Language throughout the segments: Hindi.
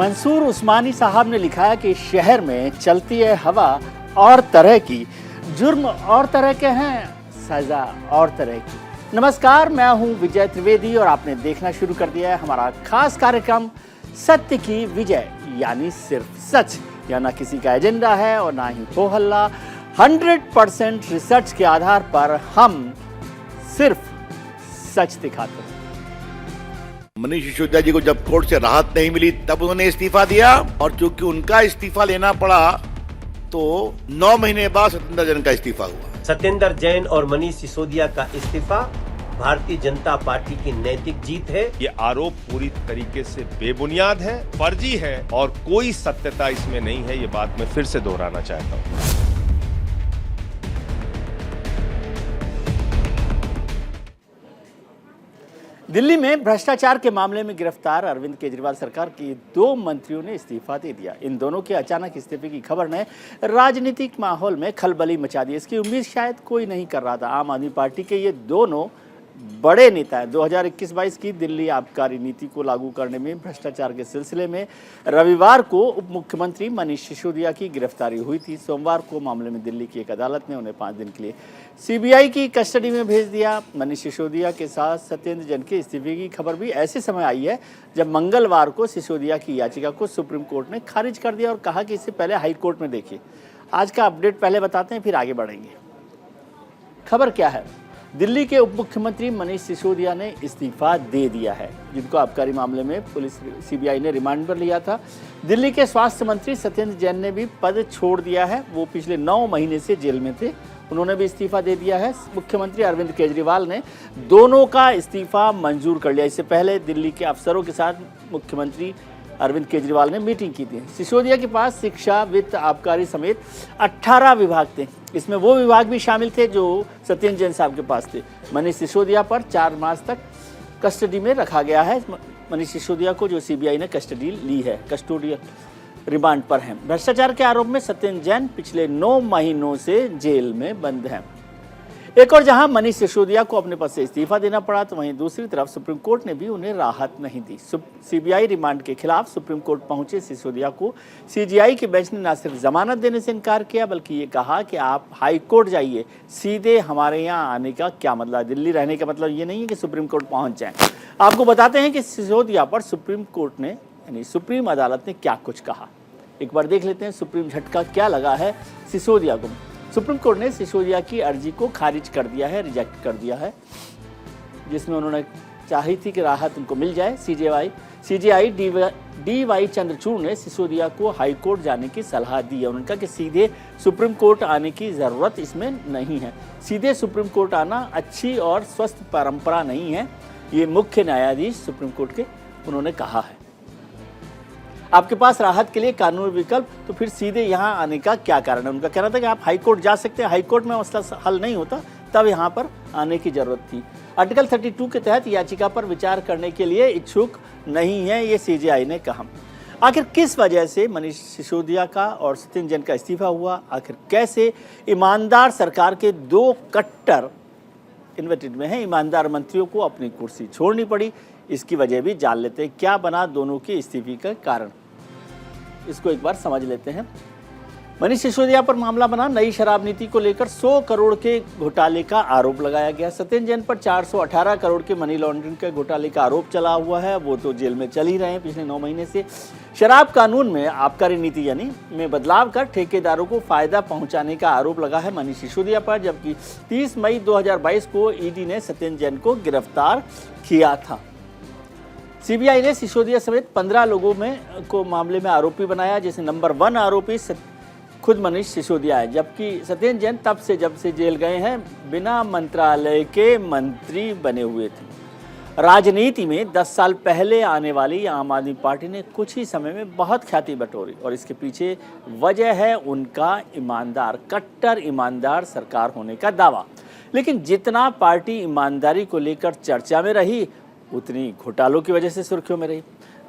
मंसूर उस्मानी साहब ने लिखा है कि शहर में चलती है हवा और तरह की, जुर्म और तरह के हैं, सजा और तरह की। नमस्कार, मैं हूं विजय त्रिवेदी और आपने देखना शुरू कर दिया है हमारा खास कार्यक्रम सत्य की विजय, यानी सिर्फ सच। यह ना किसी का एजेंडा है और ना ही हो हल्ला। 100% रिसर्च के आधार पर हम सिर्फ सच दिखाते हैं। मनीष सिसोदिया जी को जब कोर्ट से राहत नहीं मिली तब उन्होंने इस्तीफा दिया, और चूंकि उनका इस्तीफा लेना पड़ा तो 9 महीने बाद सत्येंद्र जैन का इस्तीफा हुआ। सत्येंद्र जैन और मनीष सिसोदिया का इस्तीफा भारतीय जनता पार्टी की नैतिक जीत है। ये आरोप पूरी तरीके से बेबुनियाद है, फर्जी है और कोई सत्यता इसमें नहीं है। ये बात मैं फिर से दोहराना चाहता हूँ। दिल्ली में भ्रष्टाचार के मामले में गिरफ्तार अरविंद केजरीवाल सरकार के 2 मंत्रियों ने इस्तीफा दे दिया। इन दोनों के अचानक इस्तीफे की खबर ने राजनीतिक माहौल में खलबली मचा दी। इसकी उम्मीद शायद कोई नहीं कर रहा था। आम आदमी पार्टी के ये दोनों बड़े नेता हैं। 2021-22 की दिल्ली आबकारी नीति को लागू करने में भ्रष्टाचार के सिलसिले में रविवार को उप मुख्यमंत्री मनीष सिसोदिया की गिरफ्तारी हुई थी। सोमवार को मामले में दिल्ली की एक अदालत ने उन्हें 5 दिन के लिए सीबीआई की कस्टडी में भेज दिया। मनीष सिसोदिया के साथ सत्येंद्र जैन के इस्तीफे की खबर भी ऐसे समय आई है जब मंगलवार को सिसोदिया की याचिका को सुप्रीम कोर्ट ने खारिज कर दिया और कहा कि इससे पहले हाई कोर्ट में देखिए। आज का अपडेट पहले बताते हैं, फिर आगे बढ़ेंगे। खबर क्या है? दिल्ली के उप मुख्यमंत्री मनीष सिसोदिया ने इस्तीफा दे दिया है, जिनको आबकारी मामले में पुलिस सीबीआई ने रिमांड पर लिया था। दिल्ली के स्वास्थ्य मंत्री सत्येंद्र जैन ने भी पद छोड़ दिया है। वो पिछले 9 महीने से जेल में थे, उन्होंने भी इस्तीफा दे दिया है। मुख्यमंत्री अरविंद केजरीवाल ने दोनों का इस्तीफा मंजूर कर लिया। इससे पहले दिल्ली के अफसरों के साथ मुख्यमंत्री अरविंद केजरीवाल ने मीटिंग की थी। सिसोदिया के पास शिक्षा, वित्त, आबकारी समेत 18 विभाग थे। इसमें वो विभाग भी शामिल थे जो सत्येंद्र जैन साहब के पास थे। मनीष सिसोदिया पर 4 मास तक कस्टडी में रखा गया है। मनीष सिसोदिया को जो सीबीआई ने कस्टडी ली है, कस्टोडियल रिमांड पर हैं। भ्रष्टाचार के आरोप में सत्येंद्र जैन पिछले 9 महीनों से जेल में बंद हैं। एक और जहां मनीष सिसोदिया को अपने पद से इस्तीफा देना पड़ा, तो वहीं दूसरी तरफ सुप्रीम कोर्ट ने भी उन्हें राहत नहीं दी। सीबीआई रिमांड के खिलाफ सुप्रीम कोर्ट पहुंचे सिसोदिया को सीजीआई की बेंच ने न सिर्फ जमानत देने से इनकार किया, बल्कि ये कहा कि आप हाई कोर्ट जाइए, सीधे हमारे यहाँ आने का क्या मतलब? दिल्ली रहने का मतलब ये नहीं है कि सुप्रीम कोर्ट पहुंच जाए। आपको बताते हैं कि सिसोदिया पर सुप्रीम कोर्ट ने, यानी सुप्रीम अदालत ने क्या कुछ कहा। एक बार देख लेते हैं सुप्रीम झटका क्या लगा है सिसोदिया को। सुप्रीम कोर्ट ने सिसोदिया की अर्जी को खारिज कर दिया है, रिजेक्ट कर दिया है, जिसमें उन्होंने चाही थी कि राहत उनको मिल जाए। CJI D.Y.. चंद्रचूड़ ने सिसोदिया को हाई कोर्ट जाने की सलाह दी है। उन्होंने कहा कि सीधे सुप्रीम कोर्ट आने की ज़रूरत इसमें नहीं है। सीधे सुप्रीम कोर्ट आना अच्छी और स्वस्थ परंपरा नहीं है, ये मुख्य न्यायाधीश सुप्रीम कोर्ट के उन्होंने कहा है। आपके पास राहत के लिए कानूनी विकल्प, तो फिर सीधे यहाँ आने का क्या कारण है? उनका कहना था कि आप हाई कोर्ट जा सकते हैं, हाई कोर्ट में मसला हल नहीं होता, तब यहाँ पर आने की जरूरत थी। आर्टिकल 32 के तहत याचिका पर विचार करने के लिए इच्छुक नहीं है, ये सीजेआई ने कहा। आखिर किस वजह से मनीष सिसोदिया का और सत्येंद्र जैन का इस्तीफा हुआ? आखिर कैसे ईमानदार सरकार के 2 कट्टर इन्वर्टेड में हैं ईमानदार मंत्रियों को अपनी कुर्सी छोड़नी पड़ी? इसकी वजह भी जान लेते हैं। क्या बना दोनों के इस्तीफे का कारण, इसको एक बार समझ लेते हैं। मनीष सिसोदिया पर मामला बना नई शराब नीति को लेकर 100 करोड़ के घोटाले का आरोप लगाया गया। सत्येंद्र जैन पर 418 करोड़ के मनी लॉन्ड्रिंग के घोटाले का आरोप चला हुआ है। वो तो जेल में चल ही रहे हैं पिछले 9 महीने से। शराब कानून में आबकारी नीति यानी में बदलाव कर ठेकेदारों को फायदा पहुंचाने का आरोप लगा है मनीष सिसोदिया पर, जबकि 30 मई 2022 को ईडी ने सत्येंद्र जैन को गिरफ्तार किया था। सीबीआई ने सिसोदिया समेत 15 लोगों को मामले में आरोपी बनाया, जिसमें नंबर 1 आरोपी खुद मनीष सिसोदिया है, जबकि सत्येंद्र जैन जब से जेल गए हैं बिना मंत्रालय के मंत्री बने हुए थे। राजनीति में 10 साल पहले आने वाली आम आदमी पार्टी ने कुछ ही समय में बहुत ख्याति बटोरी, और इसके पीछे वजह है उनका ईमानदार, कट्टर ईमानदार सरकार होने का दावा। लेकिन जितना पार्टी ईमानदारी को लेकर चर्चा में रही, उतनी घोटालों की वजह से सुर्खियों में रही।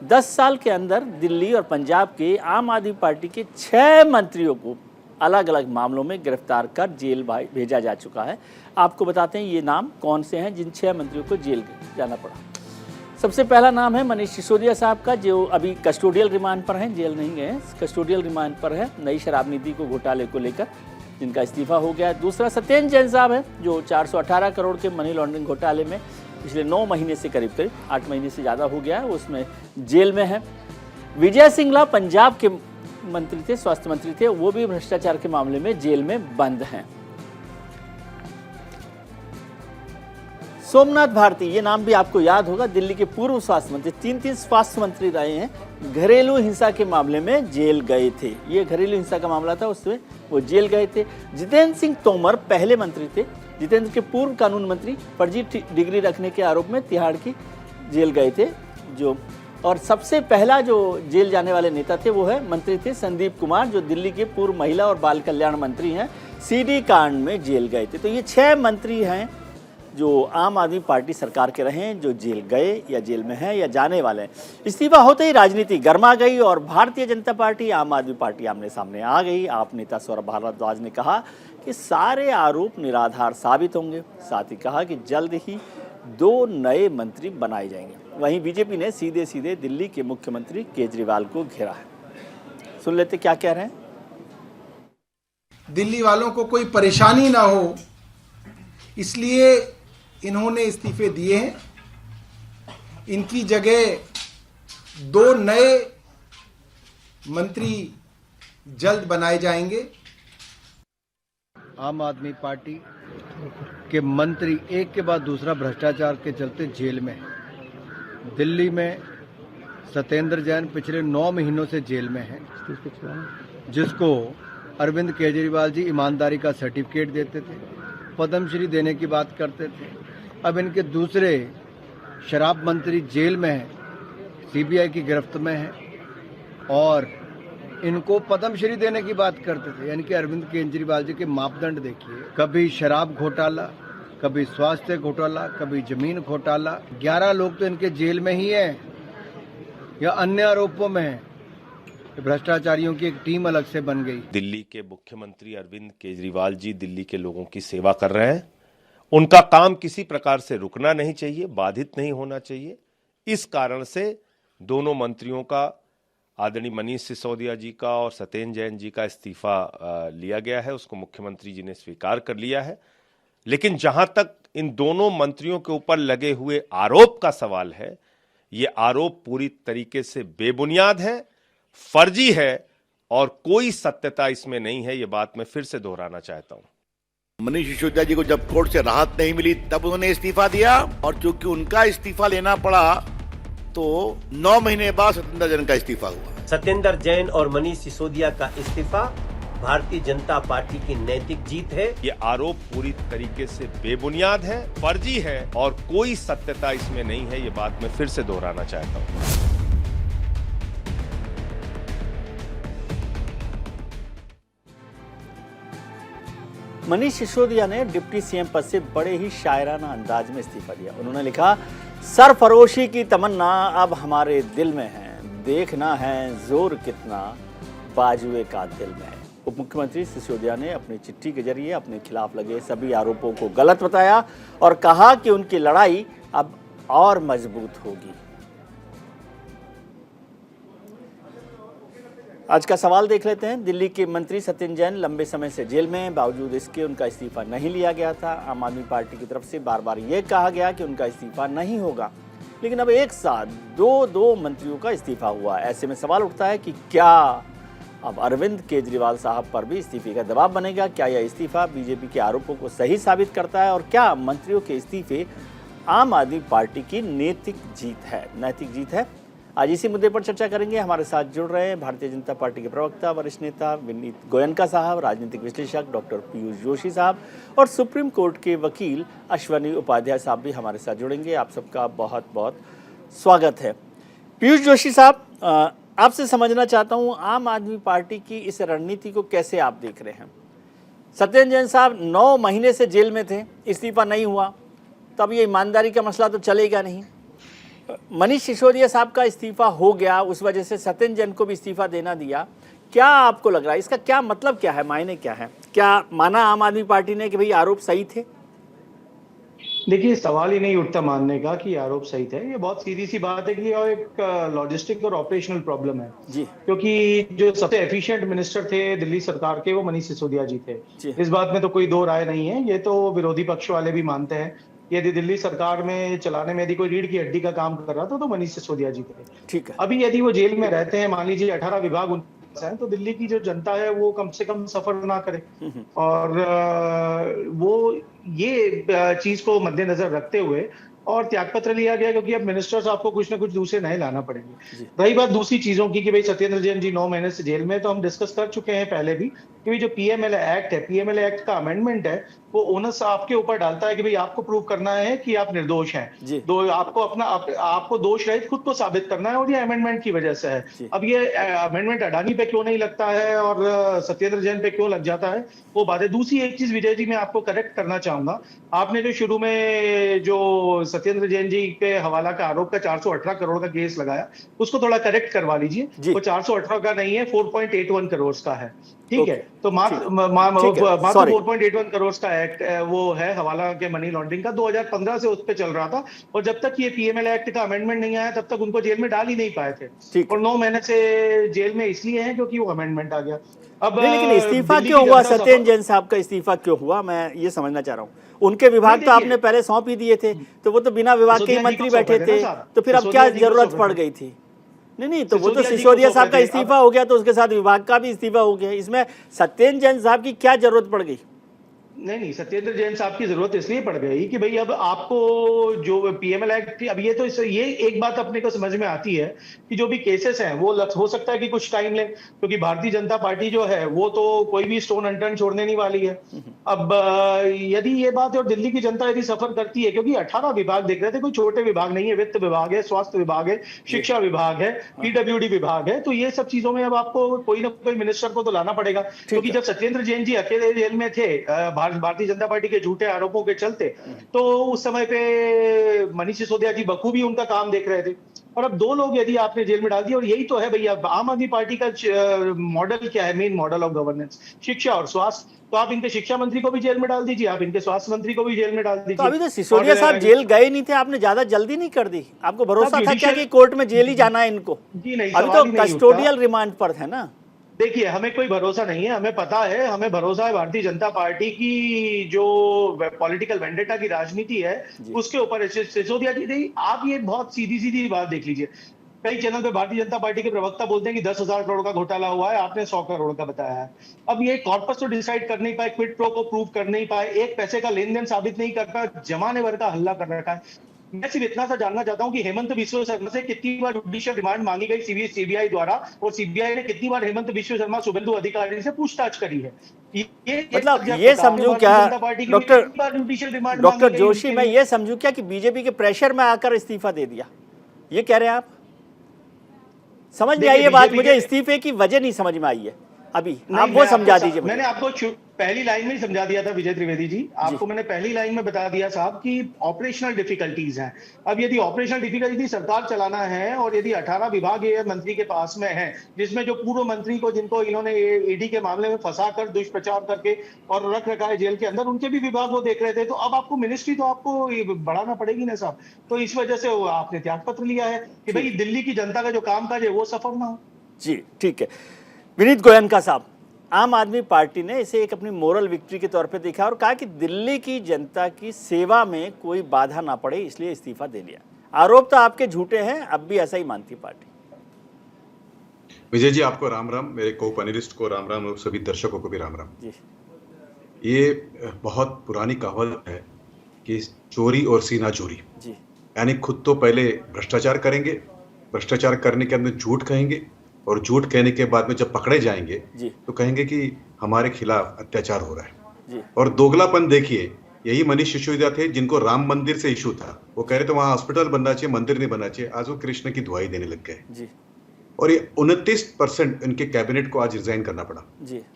10 साल के अंदर दिल्ली और पंजाब के आम आदमी पार्टी के 6 मंत्रियों को अलग अलग मामलों में गिरफ्तार कर जेल भेजा जा चुका है। आपको बताते हैं ये नाम कौन से हैं जिन 6 मंत्रियों को जेल जाना पड़ा। सबसे पहला नाम है मनीष सिसोदिया साहब का, जो अभी कस्टोडियल रिमांड पर हैं, जेल नहीं गए, कस्टोडियल रिमांड पर है नई शराब नीति को घोटाले को लेकर, जिनका इस्तीफा हो गया है। दूसरा सत्येंद्र जैन साहब है, जो 418 करोड़ के मनी लॉन्ड्रिंग घोटाले में पिछले 9 महीने से करीब 8 महीने से ज़्यादा हो गया है, उसमें जेल में है। विजय सिंघला पंजाब के मंत्री थे, स्वास्थ्य मंत्री थे, वो भी भ्रष्टाचार के मामले में जेल में बंद हैं। सोमनाथ भारती, ये नाम भी आपको याद होगा, दिल्ली के पूर्व स्वास्थ्य मंत्री, 3 स्वास्थ्य मंत्री रहे हैं, घरेलू हिंसा के मामले में जेल गए थे। ये घरेलू हिंसा का मामला था, उसमें वो जेल गए थे। जितेंद्र सिंह तोमर पहले मंत्री थे, जितेंद्र के पूर्व कानून मंत्री, फर्जी डिग्री रखने के आरोप में तिहाड़ की जेल गए थे। और सबसे पहला जो जेल जाने वाले नेता थे वो है मंत्री थे संदीप कुमार, जो दिल्ली के पूर्व महिला और बाल कल्याण मंत्री हैं, सीडी कांड में जेल गए थे। तो ये 6 मंत्री हैं जो आम आदमी पार्टी सरकार के रहे हैं, जो जेल गए या जेल में हैं या जाने वाले हैं। इस्तीफा होते ही राजनीति गर्मा गई और भारतीय जनता पार्टी आम आदमी पार्टी आमने सामने आ गई। आप नेता सौरभ भारद्वाज ने कहा कि सारे आरोप निराधार साबित होंगे, साथ ही कहा कि जल्द ही 2 नए मंत्री बनाए जाएंगे। वहीं बीजेपी ने सीधे सीधे दिल्ली के मुख्यमंत्री केजरीवाल को घेरा है। सुन लेते क्या कह रहे हैं। दिल्ली वालों को कोई परेशानी ना हो, इसलिए इन्होंने इस्तीफे दिए हैं। इनकी जगह 2 नए मंत्री जल्द बनाए जाएंगे। आम आदमी पार्टी के मंत्री एक के बाद दूसरा भ्रष्टाचार के चलते जेल में है। दिल्ली में सत्येंद्र जैन पिछले 9 महीनों से जेल में है, जिसको अरविंद केजरीवाल जी ईमानदारी का सर्टिफिकेट देते थे, पद्मश्री देने की बात करते थे। अब इनके दूसरे शराब मंत्री जेल में हैं, सीबीआई की गिरफ्त में हैं और इनको पद्मश्री देने की बात करते थे। यानी कि अरविंद केजरीवाल जी के मापदंड देखिए, कभी शराब घोटाला, कभी स्वास्थ्य घोटाला, कभी जमीन घोटाला। 11 लोग तो इनके जेल में ही हैं या अन्य आरोपों में हैं। भ्रष्टाचारियों की एक टीम अलग से बन गई। दिल्ली के मुख्यमंत्री अरविंद केजरीवाल जी दिल्ली के लोगों की सेवा कर रहे हैं। उनका काम किसी प्रकार से रुकना नहीं चाहिए, बाधित नहीं होना चाहिए। इस कारण से दोनों मंत्रियों का, आदरणीय मनीष सिसोदिया जी का और सत्येंद्र जैन जी का इस्तीफा लिया गया है। उसको मुख्यमंत्री जी ने स्वीकार कर लिया है। लेकिन जहां तक इन दोनों मंत्रियों के ऊपर लगे हुए आरोप का सवाल है, ये आरोप पूरी तरीके से बेबुनियाद है, फर्जी है और कोई सत्यता इसमें नहीं है। ये बात मैं फिर से दोहराना चाहता हूं। मनीष सिसोदिया जी को जब कोर्ट से राहत नहीं मिली तब उन्होंने इस्तीफा दिया, और चूंकि उनका इस्तीफा लेना पड़ा तो 9 महीने बाद सत्येंद्र जैन का इस्तीफा हुआ। सत्येंद्र जैन और मनीष सिसोदिया का इस्तीफा भारतीय जनता पार्टी की नैतिक जीत है। ये आरोप पूरी तरीके से बेबुनियाद है, फर्जी है और कोई सत्यता इसमें नहीं है। ये बात मैं फिर से दोहराना चाहता हूं। मनीष सिसोदिया ने डिप्टी सीएम पद से बड़े ही शायराना अंदाज में इस्तीफा दिया। उन्होंने लिखा, सरफरोशी की तमन्ना अब हमारे दिल में है, देखना है जोर कितना बाजुए का दिल में है। उप मुख्यमंत्री सिसोदिया ने अपनी चिट्ठी के जरिए अपने खिलाफ लगे सभी आरोपों को गलत बताया और कहा कि उनकी लड़ाई अब और मजबूत होगी। आज का सवाल देख लेते हैं। दिल्ली के मंत्री सत्येंद्र जैन लंबे समय से जेल में हैं, बावजूद इसके उनका इस्तीफा नहीं लिया गया था। आम आदमी पार्टी की तरफ से बार बार ये कहा गया कि उनका इस्तीफा नहीं होगा, लेकिन अब एक साथ दो मंत्रियों का इस्तीफा हुआ। ऐसे में सवाल उठता है कि क्या अब अरविंद केजरीवाल साहब पर भी इस्तीफे का दबाव बनेगा? क्या यह इस्तीफा बीजेपी के आरोपों को सही साबित करता है? और क्या मंत्रियों के इस्तीफे आम आदमी पार्टी की नैतिक जीत है? आज इसी मुद्दे पर चर्चा करेंगे। हमारे साथ जुड़ रहे हैं भारतीय जनता पार्टी के प्रवक्ता, वरिष्ठ नेता विनीत गोयनका साहब, राजनीतिक विश्लेषक डॉक्टर पीयूष जोशी साहब और सुप्रीम कोर्ट के वकील अश्वनी उपाध्याय साहब भी हमारे साथ जुड़ेंगे। आप सबका बहुत बहुत स्वागत है। पीयूष जोशी साहब, आपसे समझना चाहता हूं, आम आदमी पार्टी की इस रणनीति को कैसे आप देख रहे हैं? सत्येंद्र जैन साहब 9 महीने से जेल में थे, इस्तीफा नहीं हुआ, तब ये ईमानदारी का मसला तो चलेगा नहीं। मनीष सिसोदिया साहब का इस्तीफा हो गया, उस वजह से सत्येंद्र जैन को भी इस्तीफा देना दिया। क्या आपको लग रहा है इसका क्या मतलब, क्या है, मायने क्या है? क्या माना आम आदमी पार्टी ने कि भाई आरोप सही थे? देखिए, सवाल ही नहीं उठता मानने का कि आरोप सही थे। ये बहुत सीधी सी बात है कि और एक लॉजिस्टिक और ऑपरेशनल प्रॉब्लम है, जी क्योंकि जो सबसे एफिशिएंट मिनिस्टर थे दिल्ली सरकार के वो मनीष सिसोदिया जी थे। जी इस बात में तो कोई दो राय नहीं है, ये तो विरोधी पक्ष वाले भी मानते हैं। यदि दिल्ली सरकार में चलाने में यदि कोई रीढ़ की हड्डी का काम कर रहा था तो मनीष सिसोदिया जी थे। ठीक है। अभी यदि वो जेल में रहते हैं, मान लीजिए 18 विभाग उनके पास हैं, तो दिल्ली की जो जनता है वो कम से कम सफर ना करे। और वो ये चीज को मद्देनजर रखते हुए और त्यागपत्र लिया गया, क्योंकि अब मिनिस्टर्स आपको कुछ ना कुछ दूसरे नए लाना पड़ेंगे। रही बात दूसरी चीजों की कि भाई सत्येंद्र जैन जी 9 महीने से जेल में, तो हम डिस्कस कर चुके हैं पहले भी कि भाई जो पीएमएलए एक्ट है, पीएमएलए एक्ट का अमेंडमेंट है, वो ओनस आपके ऊपर डालता है कि भाई आपको प्रूव करना है कि आप निर्दोष हैं। जी। आपको आपको दोष रहित खुद को साबित करना है, और ये अमेंडमेंट की वजह से है। जी। अब ये अमेंडमेंट अडानी पे क्यों नहीं लगता है और सत्येंद्र जैन पे क्यों लग जाता है, वो बात है। दूसरी एक चीज विजय जी मैं आपको करेक्ट करना चाहूंगा, आपने जो शुरू में जो सत्येंद्र जैन जी के हवाला का आरोप का 418 करोड़ का केस लगाया, उसको थोड़ा करेक्ट करवा लीजिए। जी। वो 418 का नहीं है, 4.81 करोड़ का है। ठीक ओके, है, तो मात्र ठीक है, 4.81 करोड़ का एक्ट वो है हवाला के मनी लॉन्ड्रिंग का। 2015 से उस पे चल रहा था, और जब तक ये पीएमएलए एक्ट का अमेंडमेंट नहीं आया तब तक उनको जेल में डाल ही नहीं पाए थे। ठीक है। और 9 महीने से जेल में इसलिए हैं क्योंकि वो अमेंडमेंट आ गया। अब नहीं, लेकिन इस्तीफा दिल्ली क्यों की हुआ? जनता सत्येंद्र जैन साहब का इस्तीफा क्यों हुआ, मैं ये समझना चाह रहा हूँ। उनके विभाग नहीं, तो आपने देखिए, पहले सौंप ही दिए थे, तो वो तो बिना विभाग के ही सिसोदिया जी मंत्री को बैठे सौंपे थे थे, ना साहब। तो फिर अब क्या सिसोदिया जी को जरूरत सौंपे पड़ थे। गई थी? नहीं, तो वो तो सिसोदिया जी को सिसोदिया साहब का सौंपे थे। इस्तीफा हो गया, तो उसके साथ विभाग का भी इस्तीफा हो गया। इसमें सत्येंद्र जैन साहब की क्या जरूरत पड़ गई? नहीं, सत्येंद्र जैन साहब की जरूरत इसलिए पड़ गई कि भाई अब आपको जो पीएमएलए एक्ट थी, अब ये तो ये एक बात अपने को समझ में आती है कि जो भी केसेस हैं वो हो सकता है कि कुछ टाइम ले, क्योंकि भारतीय जनता पार्टी जो है वो तो कोई भी स्टोन अनटर्न छोड़ने नहीं वाली है। अब यदि ये बात है और दिल्ली की जनता यदि सफर करती है, क्योंकि 18 विभाग देख रहे थे, कोई छोटे विभाग नहीं है, वित्त विभाग है, स्वास्थ्य विभाग है, शिक्षा विभाग है, पीडब्ल्यूडी विभाग है, तो ये सब चीजों में अब आपको कोई ना कोई मिनिस्टर को तो लाना पड़ेगा। क्योंकि जब सत्येंद्र जैन जी अकेले जेल में थे भारतीय जनता पार्टी के झूठे आरोपों के चलते, तो उस समय पे मनीष सिसोदिया जी बखूबी उनका काम देख रहे थे। और अब 2 लोग यदि आपने जेल में डाल दिए, और यही तो है भैया आम आदमी पार्टी का मॉडल क्या है, मेन मॉडल ऑफ गवर्नेंस, शिक्षा और स्वास्थ्य। तो आप इनके शिक्षा मंत्री को भी जेल में डाल दीजिए, आप इनके स्वास्थ्य मंत्री को भी जेल में डाल दीजिए। तो अभी तो सिसोदिया साहब जेल गए नहीं थे, आपने ज्यादा जल्दी नहीं कर दी? आपको भरोसा था क्या कि कोर्ट में जेल ही जाना है इनको? जी नहीं, अभी सवाल तो ही नहीं उठता। कस्टोडियल रिमांड पर है ना। देखिए, हमें कोई भरोसा नहीं है, हमें पता है, हमें भरोसा है भारतीय जनता पार्टी की जो पॉलिटिकल वेंडेटा की राजनीति है उसके ऊपर। सिसोदिया जी नहीं, आप ये बहुत सीधी सीधी बात देख लीजिए, कई चैनल पे भारतीय जनता पार्टी के प्रवक्ता बोलते हैं कि 10,000 करोड़ का घोटाला हुआ है, आपने 100 करोड़ का बताया है। अब ये कॉर्पस तो डिसाइड कर नहीं पाए, क्विड प्रो को प्रूव कर नहीं पाए, एक पैसे का लेन देन साबित नहीं कर पाए, जमाने भर का हल्ला कर रखा है। मैं सिर्फ इतना सा जानना चाहता हूं कि हेमंत बिश्व शर्मा से कितनी बार जुडिशियल रिमांड मांगी गई सीबीआई द्वारा, और सीबीआई ने कितनी बार हेमंत बिश्व शर्मा शुभेंदु अधिकारी से पूछताछ करी है? मतलब ये समझू क्या डॉक्टर जोशी, मैं ये समझू क्या कि बीजेपी के प्रेशर में आकर इस्तीफा दे दिया, ये कह रहे हैं आप? समझ में आई ये बात? मुझे इस्तीफे की वजह नहीं समझ में आई है अभी, आप वो समझा दीजिए। मैंने आपको पहली लाइन में ही समझा दिया था विजय त्रिवेदी जी, आपको मैंने पहली लाइन में बता दिया साहब कि ऑपरेशनल डिफिकल्टीज हैं। अब यदि ऑपरेशनल डिफिकल्टी सरकार चलाना है, और यदि 18 विभाग ये मंत्री के पास में है, जिसमें जो पूर्व मंत्री को जिनको इन्होंने ईडी के मामले में फंसा कर दुष्प्रचार करके और रख रखा है जेल के अंदर, उनके भी विभाग वो देख रहे थे, तो अब आपको मिनिस्ट्री तो आपको बढ़ाना पड़ेगी ना साहब। तो इस वजह से आपने त्यागपत्र लिया है कि भाई दिल्ली की जनता का जो कामकाज है वो सफल ना हो। जी ठीक है। विनीत गोयनका साहब, आम आदमी पार्टी ने इसे एक अपनी मोरल विक्ट्री के तौर पे देखा और कहा कि दिल्ली की जनता की सेवा में कोई बाधा ना पड़े, इसलिए इस्तीफा दे लिया। आरोप तो आपके झूठे हैं, अब भी ऐसा ही मानती पार्टी। विजय जी, आपको राम राम, मेरे को पैनलिस्ट को राम राम और सभी दर्शकों को भी राम राम जी। ये बहुत पुरानी कहावत है कि चोरी और सीना चोरी, जी, यानी खुद तो पहले भ्रष्टाचार करेंगे, भ्रष्टाचार करने के अंदर झूठ कहेंगे, और झूठ कहने के बाद में जब पकड़े जाएंगे तो कहेंगे कि हमारे खिलाफ अत्याचार हो रहा है। और दोगलापन देखिए, यही मनीष सिसोदिया थे जिनको राम मंदिर से इशू था, वो कह रहे थे वहां हॉस्पिटल बनना चाहिए, मंदिर नहीं बनना चाहिए, आज वो कृष्ण की दुहाई देने लग गए। और ये 29% इनके कैबिनेट को आज रिजाइन करना पड़ा।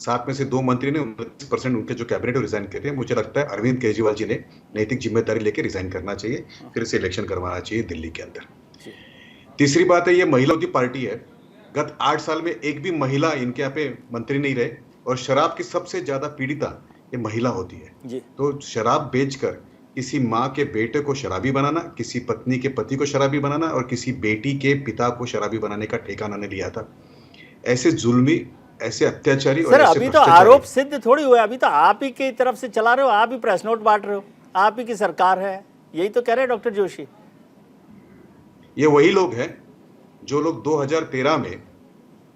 7 में से 2 मंत्री ने 29% उनके जो कैबिनेट को रिजाइन कर रहे हैं। मुझे लगता है अरविंद केजरीवाल जी ने नैतिक जिम्मेदारी लेकर रिजाइन करना चाहिए, फिर से इलेक्शन करवाना चाहिए दिल्ली के अंदर। तीसरी बात है, ये महिलाओं की पार्टी है, गत 8 साल में एक भी महिला इनके यहाँ पे मंत्री नहीं रहे, और शराब की सबसे ज्यादा पीड़िता ये महिला होती है। तो शराब बेचकर किसी माँ के बेटे को शराबी बनाना, किसी पत्नी के पति को शराबी बनाना और किसी बेटी के पिता को शराबी बनाने का ठेका उन्होंने लिया था। ऐसे जुल्मी, ऐसे अत्याचारी और सर ऐसे अभी तो भ्रष्टाचारी- आरोप सिद्ध थोड़ी हुआ, अभी तो आप ही की तरफ से चला रहे हो, आप ही प्रेस नोट बांट रहे हो, आप ही की सरकार है, यही तो कह रहे हैं डॉक्टर जोशी। ये वही लोग हैं जो लोग 2013 में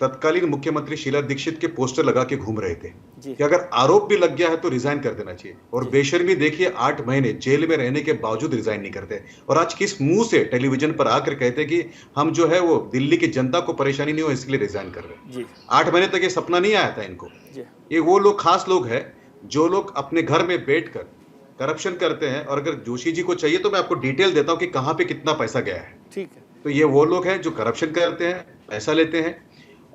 तत्कालीन मुख्यमंत्री शीला दीक्षित के पोस्टर लगा के घूम रहे थे कि अगर आरोप भी लग गया है तो रिजाइन कर देना चाहिए, और बेशर्मी देखिए 8 महीने जेल में रहने के बावजूद रिजाइन नहीं करते, और आज किस मुंह से टेलीविजन पर आकर कहते कि हम जो है वो दिल्ली की जनता को परेशानी नहीं हो इसलिए रिजाइन कर रहे हैं। 8 महीने तक ये सपना नहीं आया था इनको। ये वो लोग खास लोग हैं जो लोग अपने घर में बैठकर करप्शन करते हैं, और अगर जोशी जी को चाहिए तो मैं आपको डिटेल देता हूं कि कहां पे कितना पैसा गया है। ठीक है। तो ये वो लोग हैं जो करप्शन करते हैं, पैसा लेते हैं,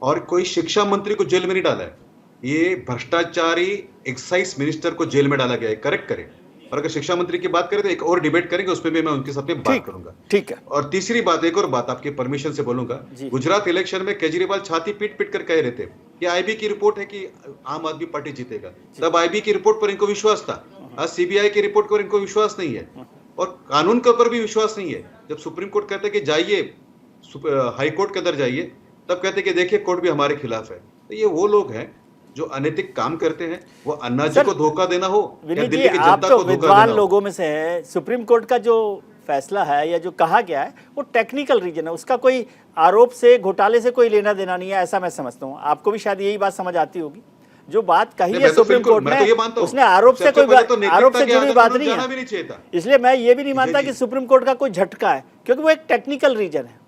और कोई शिक्षा मंत्री को जेल में नहीं डाला है, ये भ्रष्टाचारी एक्साइज मिनिस्टर को जेल में डाला गया है। करेक्ट करें। और अगर शिक्षा मंत्री की बात करें तो एक और डिबेट करेंगे, उसमें भी मैं उनके साथ में बात करूंगा। ठीक है। और तीसरी बात, एक और बात आपके परमिशन से बोलूंगा। गुजरात इलेक्शन में केजरीवाल छाती पीट पीट कर कह रहे थे कि आईबी की रिपोर्ट है कि आम आदमी पार्टी जीतेगा, तब आईबी की रिपोर्ट पर इनको विश्वास था। आज सीबीआई की रिपोर्ट पर इनको विश्वास नहीं है, और कानून के ऊपर भी विश्वास नहीं है। जब सुप्रीम कोर्ट कहते कि जाइए हाई कोर्ट के अंदर जाइए, तब कहते कि देखिए कोर्ट भी हमारे खिलाफ है। तो ये वो लोग हैं जो अनैतिक काम करते हैं, वो अन्ना जी को धोखा देना हो या विनीत जी, दिल्ली की आप जनता तो को धोखा विद्वान देना हो। लोगों में से है, सुप्रीम कोर्ट का जो फैसला है या जो कहा गया है वो टेक्निकल रीजन है, उसका कोई आरोप से घोटाले से कोई लेना देना नहीं है, ऐसा मैं समझता हूँ। आपको भी शायद यही बात समझ आती होगी। जो बात कही है सुप्रीम कोर्ट ने, उसने आरोप से कोई आरोप से जुड़ी बात नहीं है। इसलिए मैं ये भी नहीं मानता कि सुप्रीम कोर्ट का कोई झटका है, क्योंकि वो एक टेक्निकल रीजन है।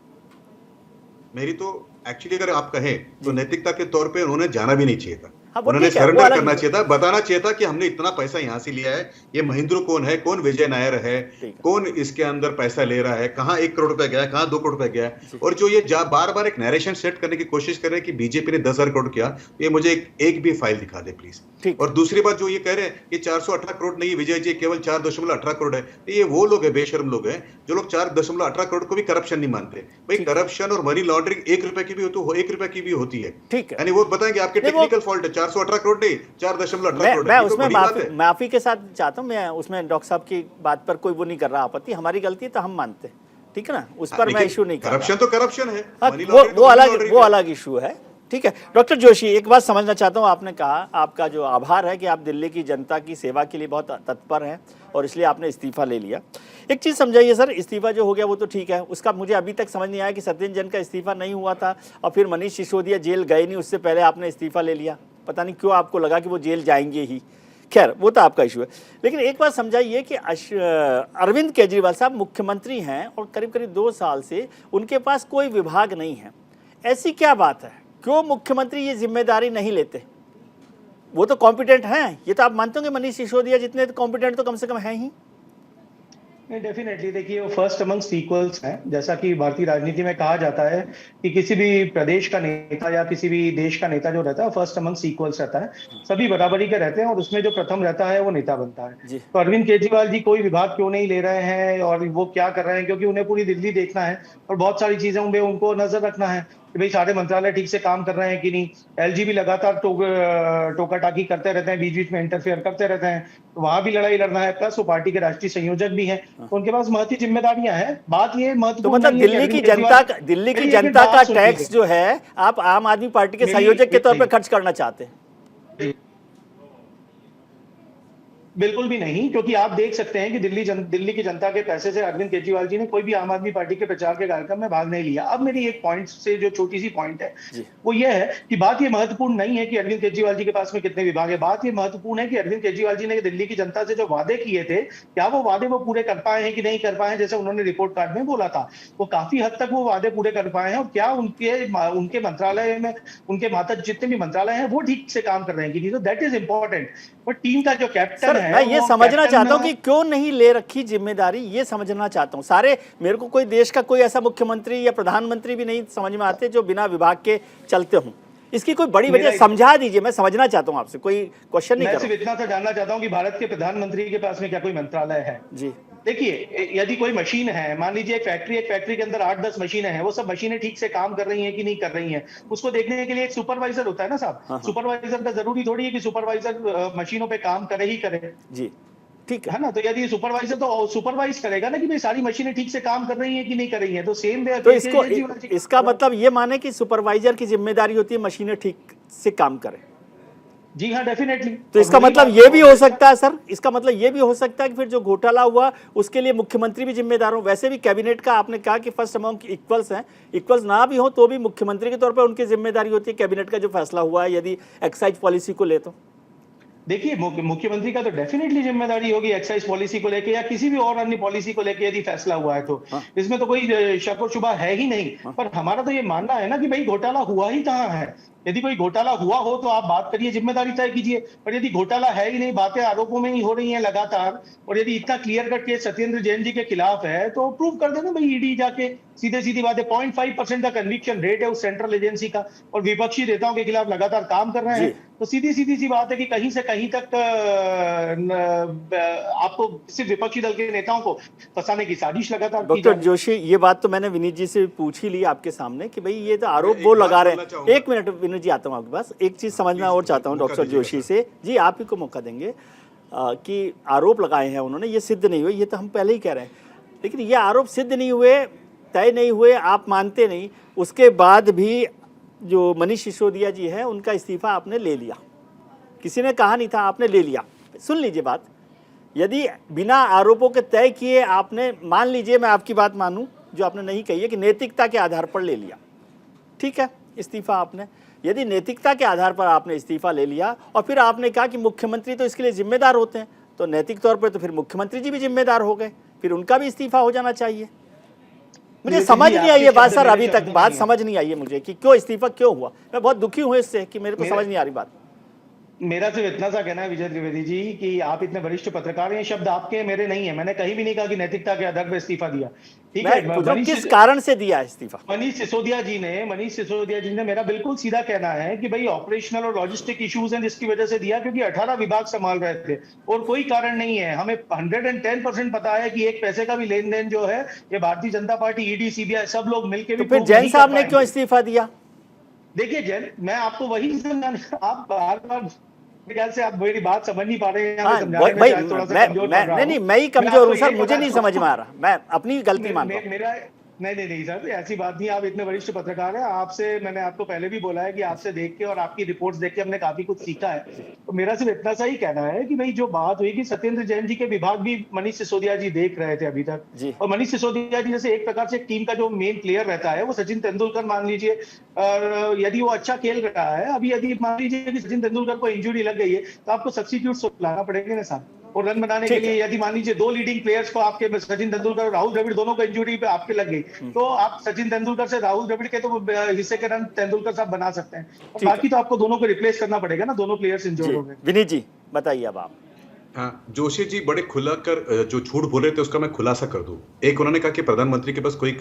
मेरी तो एक्चुअली अगर आप कहें तो नैतिकता के तौर पे उन्होंने जाना भी नहीं चाहिए था। हाँ, वो उन्होंने ठीक है, वो सरेंडर अलग करना है। चाहिए था, बताना चाहिए था कि हमने इतना पैसा यहाँ से लिया है, ये महेंद्र कौन है, कौन विजय नायर है, कौन इसके अंदर पैसा ले रहा है, कहाँ 1 करोड़ रुपया गया है, कहाँ 2 करोड़ रुपया गया है। और जो ये बार बार एक नरेशन सेट करने की कोशिश कर रहे हैं कि बीजेपी ने 10,000 करोड़ किया, तो ये मुझे एक भी फाइल दिखा दे प्लीज। और दूसरी बात जो ये कह रहे हैं कि 418 करोड़ नहीं, विजय जी केवल 4.18 करोड़ है, तो ये वो लोग है, बेशर्म लोग हैं जो लोग 4.18 करोड़ को भी करप्शन नहीं मानते। भाई करप्शन और मनी लॉन्ड्रिंग 1 रुपए की भी हो तो 1 रुपए की भी होती है। ठीक है। यानी वो बताएंगे आपके टेक्निकल फॉल्ट है, 418 करोड़ नहीं 4.18 करोड़। मैं उसमें माफी के साथ चाहता हूँ, मैं उसमें डॉक्टर साहब की बात पर कोई वो नहीं कर रहा आपत्ति, हमारी गलती है तो हम मानते हैं, ठीक है ना, उस पर मैं इशू नहीं कर रहा। करप्शन तो करप्शन है, वो अलग इशू है। ठीक है डॉक्टर जोशी, एक बात समझना चाहता हूँ, आपने कहा आपका जो आभार है कि आप दिल्ली की जनता की सेवा के लिए बहुत तत्पर हैं और इसलिए आपने इस्तीफा ले लिया। एक चीज़ समझाइए सर, इस्तीफा जो हो गया वो तो ठीक है, उसका मुझे अभी तक समझ नहीं आया कि सत्येंद्र जैन का इस्तीफा नहीं हुआ था और फिर मनीष सिसोदिया जेल गए नहीं, उससे पहले आपने इस्तीफा ले लिया। पता नहीं क्यों आपको लगा कि वो जेल जाएंगे ही, खैर वो तो आपका इशू है। लेकिन एक बात समझाइए कि अरविंद केजरीवाल साहब मुख्यमंत्री हैं और करीब करीब 2 साल से उनके पास कोई विभाग नहीं है, ऐसी क्या बात है, क्यों मुख्यमंत्री ये जिम्मेदारी नहीं लेते? वो तो कॉम्पिटेंट हैं, ये तो आप मानते होंगे मनीष सिसोदिया जितने कॉम्पिटेंट तो कम से कम हैं ही। नहीं, डेफिनेटली देखिए, वो फर्स्ट अमंग्स्ट इक्वल्स हैं। जैसा कि भारतीय राजनीति में कहा जाता है कि किसी भी प्रदेश का नेता या किसी भी देश का नेता जो रहता है फर्स्ट अमंग्स्ट इक्वल्स रहता है, सभी बराबरी के रहते हैं और उसमें जो प्रथम रहता है वो नेता बनता है। तो अरविंद केजरीवाल जी कोई विभाग क्यों नहीं ले रहे हैं और वो क्या कर रहे हैं, क्योंकि उन्हें पूरी दिल्ली देखना है और बहुत सारी चीजों में उनको नजर रखना है कि भाई सारे मंत्रालय ठीक से काम कर रहे हैं कि नहीं। एलजी भी लगातार टोका टाकी करते रहते हैं, बीच बीच में इंटरफेयर करते रहते हैं, तो वहां भी लड़ाई लड़ना है। प्लस वो पार्टी के राष्ट्रीय संयोजक भी हैं, तो उनके पास महत्वपूर्ण जिम्मेदारियां हैं। बात ये महत्वपूर्ण, तो मतलब दिल्ली की जनता का टैक्स जो है आप आम आदमी पार्टी के संयोजक के तौर पर खर्च करना चाहते हैं? बिल्कुल भी नहीं, क्योंकि आप देख सकते हैं कि दिल्ली की जनता के पैसे से अरविंद केजरीवाल जी ने कोई भी आम आदमी पार्टी के प्रचार के कार्यक्रम में भाग नहीं लिया। अब मेरी एक पॉइंट से जो छोटी सी पॉइंट है वो ये है कि बात ये महत्वपूर्ण नहीं है कि अरविंद केजरीवाल जी के पास में कितने विभाग है, बात ये महत्वपूर्ण है कि अरविंद केजरीवाल जी ने दिल्ली की जनता से जो वादे किए थे, क्या वो वादे वो पूरे कर पाए हैं कि नहीं कर पाए हैं, जैसे उन्होंने रिपोर्ट कार्ड में बोला था। वो काफी हद तक वो वादे पूरे कर पाए हैं और क्या उनके मंत्रालय में उनके मातहत जितने भी मंत्रालय हैं वो ठीक से काम कर रहे हैं कि नहीं। तो that is important. But team का जो कैप्टन है, मैं ये समझना चाहता हूं कि क्यों नहीं ले रखी जिम्मेदारी, ये समझना चाहता हूं। सारे मेरे को कोई देश का कोई ऐसा मुख्यमंत्री या प्रधानमंत्री भी नहीं समझ में आते जो बिना विभाग के चलते हों। इसकी कोई बड़ी वजह समझा दीजिए, मैं समझना चाहता हूं आपसे, कोई क्वेश्चन नहीं कर रहा। मैं सिर्फ इतना सा जानना चाहता हूं कि भारत के प्रधानमंत्री के पास में क्या कोई मंत्रालय है? जी देखिए, यदि कोई मशीन है, मान लीजिए एक फैक्ट्री के अंदर 8-10 मशीनें हैं, वो सब मशीनें ठीक से काम कर रही हैं कि नहीं कर रही हैं, उसको देखने के लिए एक सुपरवाइजर होता है ना साहब। सुपरवाइजर का जरूरी थोड़ी है कि सुपरवाइजर मशीनों पे काम करे ही करे। जी ठीक है ना। तो यदि सुपरवाइजर तो सुपरवाइज करेगा ना कि भाई सारी मशीनें ठीक से काम कर रही हैं कि नहीं कर रही हैं। तो सेम वे तो इसका मतलब ये माने कि सुपरवाइजर की जिम्मेदारी होती है मशीनें ठीक से काम करें। जी हाँ, डेफिनेटली। तो इसका मतलब ये भी हो सकता है सर, इसका मतलब ये भी हो सकता है कि फिर जो घोटाला हुआ उसके लिए मुख्यमंत्री भी जिम्मेदार हो। वैसे भी कैबिनेट का आपने कहा कि फर्स्ट अमंग इक्वल्स हैं, इक्वल्स ना भी हो तो भी मुख्यमंत्री के तौर पर उनकी जिम्मेदारी होती है कैबिनेट का जो फैसला हुआ है यदि एक्साइज पॉलिसी को ले तो। देखिए, मुख्यमंत्री का तो डेफिनेटली जिम्मेदारी होगी एक्साइज पॉलिसी को लेके या किसी भी और अन्य पॉलिसी को लेके यदि फैसला हुआ है तो इसमें तो कोई शक और शुबा है ही नहीं। पर हमारा तो ये मानना है ना कि भाई घोटाला हुआ ही कहाँ है। यदि कोई घोटाला हुआ हो तो आप बात करिए, जिम्मेदारी तय कीजिए। पर यदि घोटाला है ही नहीं, बातें आरोपों में ही हो रही हैं लगातार, और यदि इतना clear cut case Satyendra Jain ji के खिलाफ है तो प्रूव कर देना भाई ईडी जाके। सीधे सीधी बात है, 0.5% का कन्विक्शन रेट है उस सेंट्रल एजेंसी का, और विपक्षी नेताओं के खिलाफ लगातार काम कर रहे हैं। तो सीधी सी बात है कि कहीं से कहीं तक आपको सिर्फ विपक्षी दल के नेताओं को फंसाने की साजिश लगातार। डॉक्टर जोशी, ये बात तो मैंने विनीत जी से पूछ ही ली आपके सामने कि भाई ये तो आरोप वो लगा रहे हैं। एक मिनट विनीत जी, आता हूँ आपके पास। एक चीज समझना और चाहता हूँ डॉक्टर जोशी से, जी आप ही को मौका देंगे कि आरोप लगाए हैं उन्होंने, ये सिद्ध नहीं हुए, ये तो हम पहले ही कह रहे हैं, लेकिन ये आरोप सिद्ध नहीं हुए, तय नहीं हुए, आप मानते नहीं, उसके बाद भी जो मनीष सिसोदिया जी है उनका इस्तीफा आपने ले लिया। किसी ने कहा नहीं था, आपने ले लिया। सुन लीजिए बात, यदि बिना आरोपों के तय किए आपने, मान लीजिए मैं आपकी बात मानूं जो आपने नहीं कही है कि नैतिकता के आधार पर ले लिया, ठीक है इस्तीफा आपने, यदि नैतिकता के आधार पर आपने इस्तीफा ले लिया और फिर आपने कहा कि मुख्यमंत्री तो इसके लिए जिम्मेदार होते हैं, तो नैतिक तौर पर तो फिर मुख्यमंत्री जी भी जिम्मेदार हो गए, फिर उनका भी इस्तीफा हो जाना चाहिए। मुझे समझ नहीं आई ये बात सर, अभी तक बात समझ नहीं आई है मुझे कि क्यों इस्तीफा क्यों हुआ। मैं बहुत दुखी हूं इससे कि मेरे को समझ नहीं आ रही बात। मेरा सिर्फ इतना सा कहना है विजय त्रिवेदी जी कि आप इतने वरिष्ठ पत्रकार हैं, शब्द आपके मेरे नहीं है। मैंने कहीं भी नहीं कहा कि नैतिकता के आधार पर इस्तीफा दिया, ठीक है। किस कारण से दिया इस्तीफा? मनीष सिसोदिया जी ने मेरा बिल्कुल सीधा कहना है कि भाई ऑपरेशनल और लॉजिस्टिक इश्यूज हैं जिसकी वजह से दिया, क्योंकि 18 विभाग संभाल रहे थे और कोई कारण नहीं है। हमें 110% पता है कि एक पैसे का भी लेन देन जो है ये Bharatiya Janata party, ED, CBI सब लोग मिलकर भी। फिर जैन साहब ने क्यों इस्तीफा दिया? देखिए जैन, मैं आपको वही आप बार ख्याल से आप मेरी बात समझ नहीं पा रहे हैं। मैं ही कमजोर हूँ सर, मुझे नहीं समझ में आ रहा, मैं अपनी गलती मानता हूँ। मेरा नहीं सर, ऐसी बात नहीं। आप इतने वरिष्ठ पत्रकार हैं, आपसे मैंने आपको पहले भी बोला है कि आपसे देख के और आपकी रिपोर्ट्स देख के हमने काफी कुछ सीखा है। तो मेरा सिर्फ इतना सा ही कहना है कि भाई जो बात हुई कि सत्येंद्र जैन जी के विभाग भी मनीष सिसोदिया जी देख रहे थे अभी तक, और मनीष सिसोदिया जी जैसे एक प्रकार से टीम का जो मेन प्लेयर रहता है वो सचिन तेंदुलकर मान लीजिए, और यदि वो अच्छा खेल रहा है, अभी यदि मान लीजिए कि सचिन तेंदुलकर को इंजुरी लग गई है तो आपको सब्स्टिट्यूट लाना पड़ेगा ना साहब। और रन बनाने के लिए यदि मान लीजिए 2 लीडिंग प्लेयर्स को आपके सचिन तेंदुलकर और राहुल द्रविड़ दोनों को इंजुरी पे आपके लग गई, तो आप सचिन तेंदुलकर से राहुल द्रविड़ के तो हिस्से के रन तेंदुलकर साहब बना सकते हैं, और बाकी तो आपको दोनों को रिप्लेस करना पड़ेगा ना, दोनों प्लेयर्स इंजर्ड हो गए। विनीत जी बताइए अब आप। हाँ, जोशी जी बड़े खुला कर जो झूठ बोले थे उसका मैं खुलासा कर दूं। एक उन्होंने कहा कि प्रधानमंत्री के पास कोई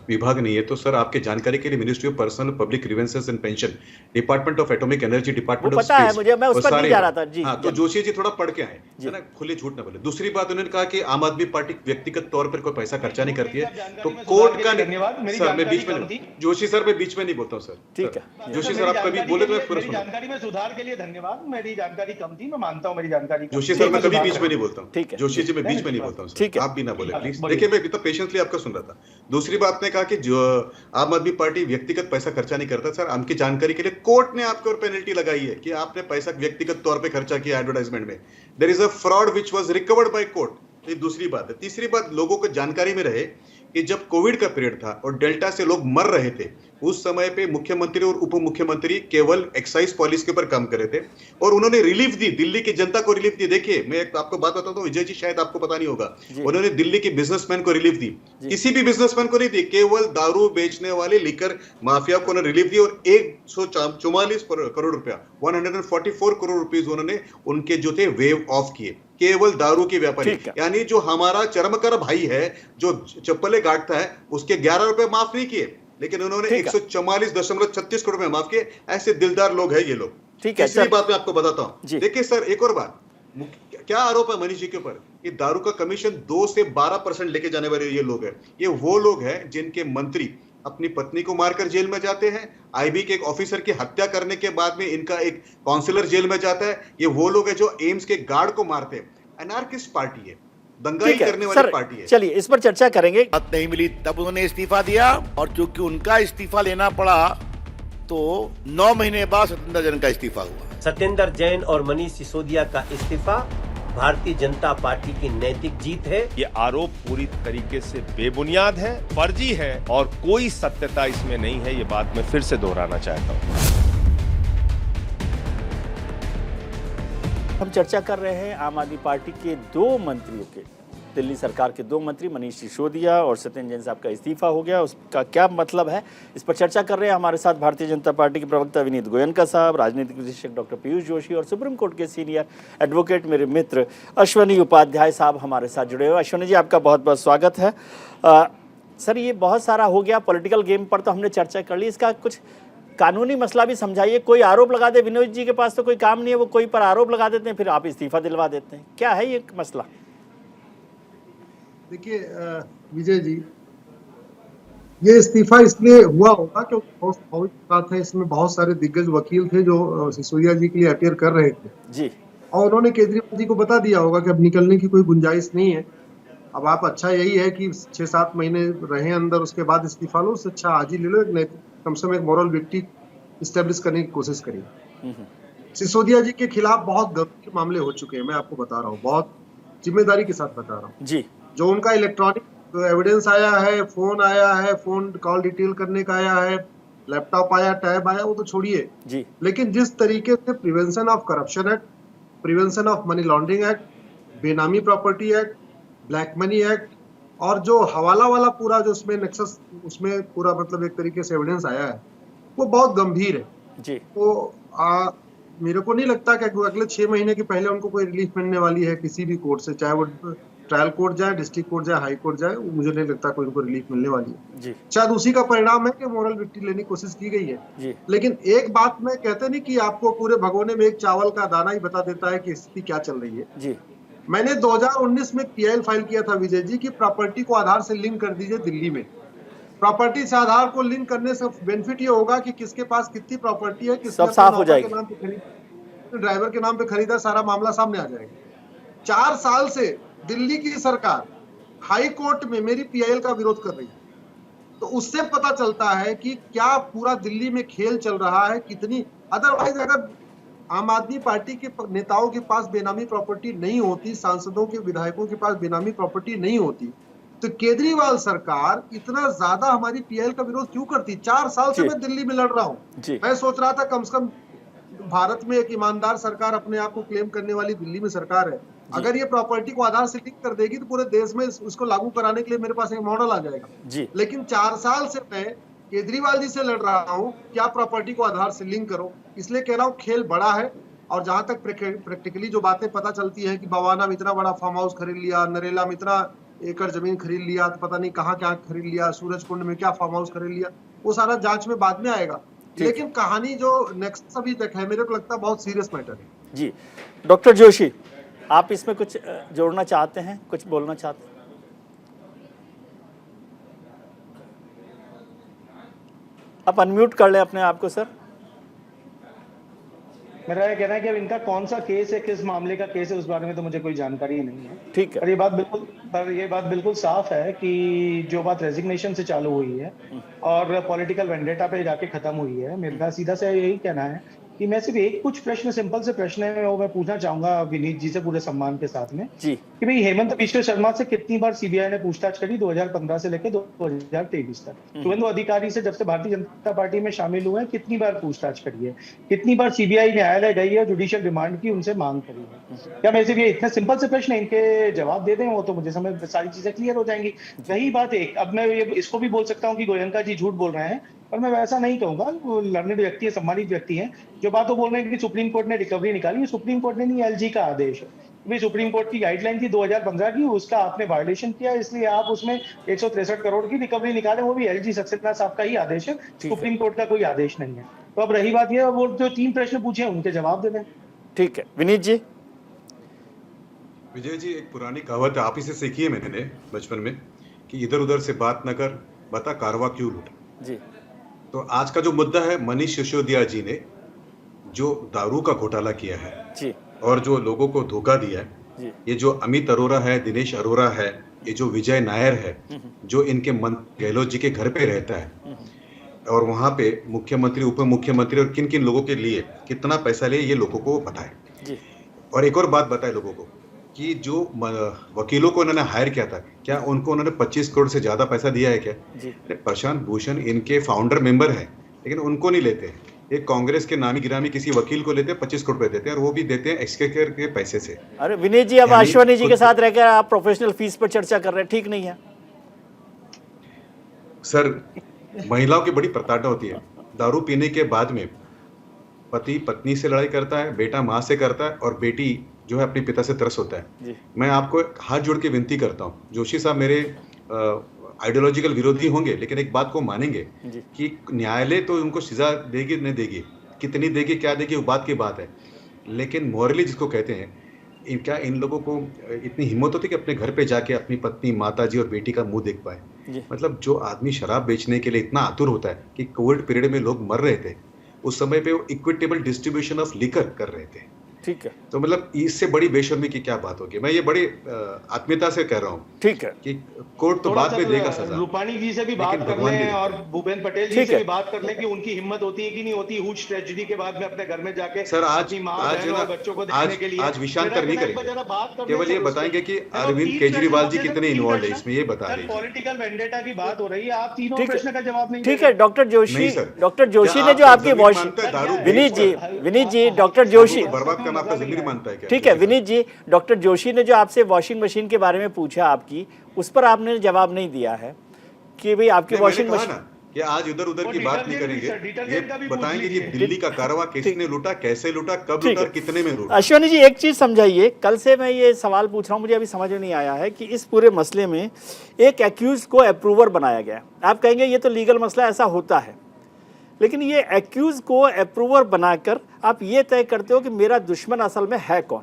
विभाग नहीं है, तो सर आपके जानकारी के लिए ministry of personnel public grievances and pension, department of atomic energy, department of space, मुझे मैं उस पर नहीं जा रहा था जी। हाँ, तो जोशी जी थोड़ा पढ़ के आए है ना, खुले झूठ ना बोले। दूसरी बात उन्होंने कहा कि आम आदमी पार्टी व्यक्तिगत तौर पर कोई पैसा खर्चा नहीं करती है, तो कोर्ट का सर मैं बीच में, जोशी सर मैं बीच में नहीं बोलता हूँ सर, ठीक है जोशी सर आप कभी बोले तो मैं पूरा जानकारी में सुधार के लिए धन्यवाद। मेरी जानकारी कम थी, मैं मानता हूँ मेरी जानकारी। जोशी सर मैं कभी बीच में नहीं बोलता हूँ, ठीक है जोशी जी मैं बीच में नहीं बोलता हूँ, ठीक है आप भी ना बोले प्लीज। देखिए मैं तो पेशेंटली आपका सुन रहा था। दूसरी बात ने कहा कि जो आम आदमी पार्टी व्यक्तिगत पैसा खर्चा नहीं करता, सर आपकी जानकारी के लिए कोर्ट ने आपके ऊपर पेनल्टी लगाई है कि आपने पैसा व्यक्तिगत तौर पे खर्चा किया एडवर्टाइजमेंट में। There is a fraud which was recovered by court. ये दूसरी बात है। तीसरी बात, लोगों को जानकारी में रहे कि जब कोविड का पीरियड था और डेल्टा से लोग मर रहे थे, उस समय पे मुख्यमंत्री और उप मुख्यमंत्री केवल एक्साइज पॉलिसी के ऊपर काम कर रहे थे और उन्होंने रिलीफ दी, दिल्ली की जनता को रिलीफ दी। देखिए मैं आपको बात बताता हूँ विजय जी, शायद आपको पता नहीं होगा, उन्होंने दिल्ली के बिजनेसमैन को रिलीफ दी, किसी भी बिजनेसमैन को नहीं दी, केवल दारू बेचने वाले लीकर माफिया को उन्होंने रिलीफ दी और 144 करोड़ रुपया 144 करोड़ रुपीज उन्होंने उनके जो थे वेव ऑफ किए, केवल दारू के व्यापारी। यानी जो हमारा चरमकर भाई है जो चप्पलें गाड़ता है उसके 11 रुपए माफ नहीं किए, लेकिन उन्होंने 144.36 करोड़ में माफ किए। ऐसे दिलदार लोग हैं ये लोग। ठीक है, तीसरी बात मैं आपको बताता हूं। देखिए सर एक और बात, क्या आरोप है मनीष जी के ऊपर कि दारू का कमीशन 2 से 12% लेके जाने वाले ये लोग हैं। ये वो लोग हैं जिनके मंत्री अपनी पत्नी को मारकर जेल में जाते हैं, आईबी के एक ऑफिसर की हत्या करने के बाद में इनका एक काउंसलर जेल में जाता है। ये वो लोग हैं जो एम्स के गार्ड को मारते हैं। एनार्किस्ट पार्टी है, दंगाई ठीक है करने वाली सर, पार्टी है। चलिए इस पर चर्चा करेंगे। बात नहीं मिली तब उन्होंने इस्तीफा दिया, और चूंकि उनका इस्तीफा लेना पड़ा तो 9 महीने बाद सत्येंद्र जैन का इस्तीफा हुआ। सत्येंद्र जैन और मनीष सिसोदिया का इस्तीफा भारतीय जनता पार्टी की नैतिक जीत है। ये आरोप पूरी तरीके से बेबुनियाद है, फर्जी है और कोई सत्यता इसमें नहीं है। ये बात मैं फिर से दोहराना चाहता हूँ। हम चर्चा कर रहे हैं आम आदमी पार्टी के 2 मंत्रियों के, दिल्ली सरकार के 2 मंत्री मनीष सिसोदिया और सत्येंद्र जैन साहब का इस्तीफा हो गया, उसका क्या मतलब है, इस पर चर्चा कर रहे हैं। हमारे साथ भारतीय जनता पार्टी के प्रवक्ता विनीत गोयनका साहब, राजनीतिक विशेषज्ञ डॉक्टर पीयूष जोशी और सुप्रीम कोर्ट के सीनियर एडवोकेट मेरे मित्र अश्वनी उपाध्याय साहब हमारे साथ जुड़े हुए। अश्वनी जी, आपका बहुत बहुत स्वागत है। सर, ये बहुत सारा हो गया, पॉलिटिकल गेम पर तो हमने चर्चा कर ली, इसका कुछ कानूनी मसला भी समझाइए। कोई आरोप लगा दे, विनोद जी के पास तो कोई काम नहीं है, वो कोई पर आरोप लगा देते हैं, फिर आप इस्तीफा दिलवा देते हैं, क्या है ये मसला? देखिए विजय जी, ये इस्तीफा इसलिए हुआ होगा क्योंकि बहुत स्वाभाविक बात है, इसमें बहुत सारे दिग्गज वकील थे जो सिसोदिया जी के लिए अपियर कर रहे थे जी, और उन्होंने केजरीवाल जी को बता दिया होगा कि अब निकलने की कोई गुंजाइश नहीं है। अब आप अच्छा यही है कि 6-7 महीने रहे अंदर, उसके बाद इस्तीफा लो, उससे अच्छा आज ही ले लो, एक नैतिक कम से कम एक मॉरल विक्टी इस्टेब्लिश करने की कोशिश करिए। सिसोदिया जी के खिलाफ बहुत गंभीर मामले हो चुके हैं, मैं आपको बता रहा हूँ, बहुत जिम्मेदारी के साथ बता रहा हूँ जी। जो उनका इलेक्ट्रॉनिक एविडेंस आया है, फोन आया है, फोन कॉल डिटेल करने का आया है, लैपटॉप आया, टैब आया, वो तो छोड़िए जी, लेकिन जिस तरीके से prevention of corruption act, prevention of money laundering act, benami property act, black money act और जो हवाला वाला पूरा जो उसमें नेक्सस, उसमें पूरा मतलब एक तरीके से एविडेंस आया है, वो बहुत गंभीर है जी। तो मेरे को नहीं लगता कि अगले 6 महीने के पहले उनको कोई रिलीफ मिलने वाली है किसी भी कोर्ट से, चाहे वो ट्रायल कोर्ट जाए, डिस्ट्रिक्ट कोर्ट जाए, हाई कोर्ट जाए, मुझे नहीं लगता कोई उनको रिलीफ मिलने वाली है जी। शायद उसी का परिणाम है कि मोरल विक्ट्री लेने की कोशिश की गई है जी। लेकिन एक बात मैं कहते नहीं कि आपको पूरे भगोने में एक चावल का दाना ही बता देता है कि स्थिति क्या चल रही है जी। मैंने 2019 में पीआईएल फाइल किया था विजय जी की प्रॉपर्टी को आधार से लिंक कर दीजिए दिल्ली में। प्रॉपर्टी से आधार को लिंक करने से बेनिफिट ये होगा कि किसके पास कितनी प्रॉपर्टी है, किसने सब साफ हो जाएगी, ड्राइवर के नाम पे खरीदा, सारा मामला सामने आ जाएगा। 4 साल से दिल्ली की सरकार हाई कोर्ट में मेरी पीआईएल का विरोध कर रही है, तो उससे पता चलता है कि क्या पूरा दिल्ली में खेल चल रहा है, कितनी। अदरवाइज अगर आम आदमी पार्टी के नेताओं के पास बेनामी प्रॉपर्टी नहीं होती, सांसदों के विधायकों के पास बेनामी प्रॉपर्टी नहीं होती, तो केजरीवाल सरकार इतना ज्यादा हमारी पीआईएल का विरोध क्यों करती? 4 साल से मैं दिल्ली में लड़ रहा हूँ। मैं सोच रहा था कम से कम भारत में एक ईमानदार सरकार, अपने आप को क्लेम करने वाली दिल्ली में सरकार है, अगर ये प्रॉपर्टी को आधार से लिंक कर देगी तो पूरे देश में उसको लागू कराने के लिए मेरे पास एक मॉडल आ जाएगा जी। लेकिन 4 साल से मैं केजरीवाल जी से लड़ रहा हूं क्या प्रॉपर्टी को आधार से लिंक करो, इसलिए कह रहा हूं खेल बड़ा है। और जहां तक प्रैक्टिकली जो बातें पता चलती है कि बवाना में इतना बड़ा फार्म हाउस खरीद लिया, नरेला में इतना एकड़ जमीन खरीद लिया, तो पता नहीं कहाँ क्या खरीद लिया, सूरजकुंड में क्या फार्म हाउस खरीद लिया, वो सारा जांच में बाद में आएगा। लेकिन कहानी जो नेक्स्ट अभी तक है, मेरे को लगता है बहुत सीरियस मैटर है जी। डॉक्टर जोशी, आप इसमें कुछ जोड़ना चाहते हैं, कुछ बोलना चाहते हैं? आप अनम्यूट कर लें अपने आप को सर। मेरा ये कहना है कि अब इनका कौन सा केस है, किस मामले का केस है, उस बारे में तो मुझे कोई जानकारी नहीं है। ठीक है। पर ये बात बिल्कुल साफ है कि जो बात रेजिग्नेशन से चालू हुई है और पॉलिटिकल वेंडेटा पे जाके खत्म हुई है, मेरा सीधा से यही कहना है कि मैं सिर्फ एक कुछ प्रश्न, सिंपल से प्रश्न है वो मैं पूछना चाहूंगा विनीत जी से पूरे सम्मान के साथ में जी, कि भाई हेमंत बिश्व शर्मा से कितनी बार सीबीआई ने पूछताछ करी 2015 से लेकर 2023 तक? शुभेंदु अधिकारी से जब से भारतीय जनता पार्टी में शामिल हुए हैं कितनी बार पूछताछ करी है? कितनी बार सीबीआई न्यायालय गई है, जुडिशियल रिमांड की उनसे मांग करी है? क्या मैं सिर्फ ये इतने सिंपल से प्रश्न इनके जवाब दे दें वो तो मुझे समझ सारी चीजें क्लियर हो जाएंगी। रही बात एक, अब मैं ये इसको भी बोल सकता हूँ कि गोयनका जी झूठ बोल रहे हैं, पर मैं वैसा नहीं कहूंगा। वो लर्नेड व्यक्ति है, सम्मानित व्यक्ति हैं, जो बात वो बोल रहे हैं कि सुप्रीम कोर्ट ने रिकवरी निकाली, सुप्रीम कोर्ट ने नहीं, एलजी का आदेश है। भी सुप्रीम कोर्ट की गाइडलाइन थी 2015 की, उसका आपने वायलेशन किया, इसलिए आप उसमें 163 करोड़ की रिकवरी निकाले, वो भी एलजी सक्सेना साहब का ही आदेश है, सुप्रीम कोर्ट का कोई आदेश नहीं है। तो अब रही बात ये, वो जो 3 प्रश्न पूछे उनके जवाब दे दें। ठीक है विनीत जी। विजय जी, एक पुरानी कहावत आप ही से सीखी है मैंने बचपन में कि इधर उधर से बात न कर, बता कारवा क्यों लूटा जी। तो आज का जो मुद्दा है, मनीष सिसोदिया जी ने जो दारू का घोटाला किया है जी, और जो लोगों को धोखा दिया है, ये जो अमित अरोरा है, दिनेश अरोरा है, ये जो विजय नायर है, जो इनके गहलोत जी के घर पे रहता है और वहां पे मुख्यमंत्री, उप मुख्यमंत्री और किन किन लोगों के लिए कितना पैसा ले, ये लोगों को बताए। और एक और बात बताए लोगों को कि जो वकीलों को उन्होंने हायर किया था, क्या उनको उन्होंने 25 करोड़ से ज्यादा पैसा दिया है क्या? प्रशांत भूषण इनके फाउंडर मेंबर हैं, लेकिन उनको नहीं लेते। ये कांग्रेस के नामी गिरामी किसी वकील को लेते हैं, 25 करोड़ रुपए देते हैं और वो भी देते हैं एक्सकेयर के पैसे से। अरे विनीत जी, अब अश्वनी जी के साथ रहकर आप प्रोफेशनल फीस पर चर्चा कर रहे हैं, ठीक नहीं है सर। महिलाओं की बड़ी प्रताड़ना होती है। दारू पीने के बाद में पति पत्नी से लड़ाई करता है, बेटा माँ से करता है और बेटी जो है अपने पिता से तरस होता है। मैं आपको हाथ जोड़ के विनती करता हूँ, जोशी साहब मेरे आइडियोलॉजिकल विरोधी होंगे, लेकिन एक बात को मानेंगे कि न्यायालय तो उनको सजा देगी नहीं देगी, कितनी देगी क्या देगी वो बात की बात है, लेकिन मॉरली जिसको कहते हैं, क्या इन लोगों को इतनी हिम्मत होती कि अपने घर पे जाके अपनी पत्नी, माताजी और बेटी का मुंह देख पाए? मतलब जो आदमी शराब बेचने के लिए इतना आतुर होता है कि कोविड पीरियड में लोग मर रहे थे, उस समय पे वो इक्विटेबल डिस्ट्रीब्यूशन ऑफ लिकर कर रहे थे। ठीक है, तो मतलब इससे बड़ी बेशर्मी की क्या बात होगी? मैं ये बड़ी आत्मीयता से कह रहा हूँ, ठीक है, कि कोर्ट तो बाद में देगा सजा। रूपाणी जी से भी बात कर लें और भूपेंद्र पटेल जी से भी बात कर लें कि उनकी हिम्मत होती है कि नहीं होती हुज ट्रेजेडी के बाद में अपने घर में जाके सर आज बच्चों को देखने के लिए। आज विषांतर नहीं करेंगे, केवल ये बताएंगे कि अरविंद केजरीवाल जी कितने इन्वॉल्व है इसमें, ये बता रहे हैं। पॉलिटिकल वेंडेटा की बात हो रही है, आप तीनों प्रश्न का जवाब नहीं। ठीक है डॉक्टर जोशी ने जो आपकी विनीत जी डॉक्टर जोशी बर्बाद करना आपका जिंदगी मानता है? ठीक है विनीत जी, डॉक्टर जोशी ने जो आपसे वॉशिंग मशीन के बारे में पूछा आपकी, उस पर आपने जवाब नहीं दिया है कि भाई आपकी वॉशिंग मशीन, कि आज इधर उधर की बात नहीं करेंगे, ये बताएंगे कि दिल्ली का कारवा किसने लूटा, कैसे लूटा, कब लूटा, कितने में लूटा। अश्वनी जी एक चीज समझाइए, कल से मैं ये सवाल पूछ रहा हूँ, मुझे अभी समझ में नहीं आया है कि इस पूरे मसले में एक एक्यूज को अप्रूवर बनाया गया। आप कहेंगे ये तो लीगल मसला, ऐसा होता है, लेकिन ये एक्यूज को अप्रूवर बनाकर आप ये तय करते हो कि मेरा दुश्मन असल में है कौन?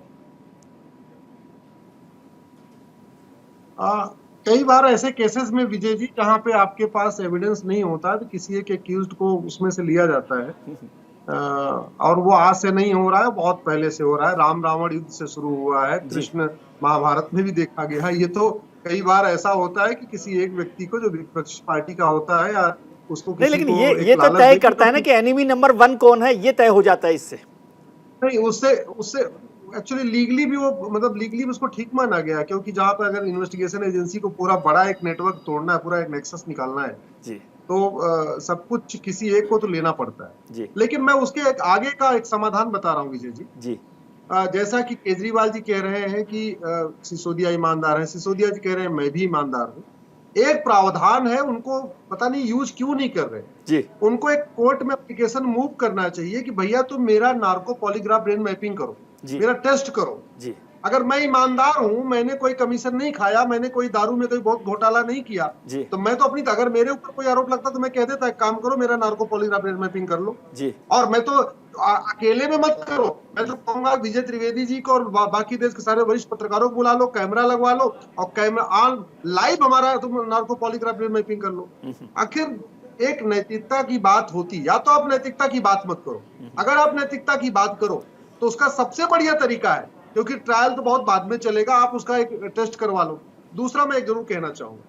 कई बार ऐसे केसेस में विजय जी, जहां पे आपके पास एविडेंस नहीं होता, तो किसी एक एक्यूज्ड को उसमें से लिया जाता है और वो आज से नहीं हो रहा है, बहुत पहले से हो रहा है। राम रावण युद्ध से शुरू हुआ है, कृष्ण महाभारत में भी देखा गया है। ये तो कई बार ऐसा होता है कि किसी एक व्यक्ति को जो विपक्ष पार्टी का होता है या उसको नहीं, लेकिन ये तो तय करता है ना कि एनिमी नंबर 1 कौन है, ये तय हो जाता है इससे। नहीं, उससे एक्चुअली लीगली भी वो, मतलब लीगली भी उसको ठीक माना गया, क्योंकि जहां पर अगर इन्वेस्टिगेशन एजेंसी को पूरा बड़ा एक नेटवर्क तोड़ना है, पूरा एक नेक्सस निकालना है जी, तो सब कुछ किसी एक को तो लेना पड़ता है जी। लेकिन मैं उसके आगे का एक समाधान बता रहा हूँ विजय जी। जैसा कि केजरीवाल जी कह रहे हैं कि सिसोदिया ईमानदार है, सिसोदिया जी कह रहे हैं मैं भी ईमानदार हूँ। एक प्रावधान है, उनको पता नहीं यूज क्यों नहीं कर रहे जी। उनको एक कोर्ट में एप्लीकेशन मूव करना चाहिए कि भैया तुम मेरा नार्को पॉलीग्राफ ब्रेन मैपिंग करो, मेरा टेस्ट करो जी। अगर मैं ईमानदार हूं, मैंने कोई कमीशन नहीं खाया, मैंने कोई दारू में कोई बहुत घोटाला नहीं किया, तो मैं तो अपनी, अगर मेरे ऊपर कोई आरोप लगता तो मैं कह देता, काम करो मेरा नार्को पॉलीग्राफ ब्रेन मैपिंग कर लो जी। और मैं तो अकेले में मत करो, मैं तो कहूंगा विजय त्रिवेदी जी को और बाकी देश के सारे वरिष्ठ पत्रकारों को बुला लो, कैमरा लगवा लो और कैमरा ऑन लाइव हमारा तुम नार्को पॉलीग्राफ ब्रेन मैपिंग कर लो। आखिर एक नैतिकता की बात होती, या तो आप नैतिकता की बात मत करो, अगर आप नैतिकता की बात करो तो उसका सबसे बढ़िया तरीका है, क्योंकि ट्रायल तो बहुत बाद में चलेगा, आप उसका एक टेस्ट करवा लो। दूसरा मैं एक जरूर कहना चाहूंगा,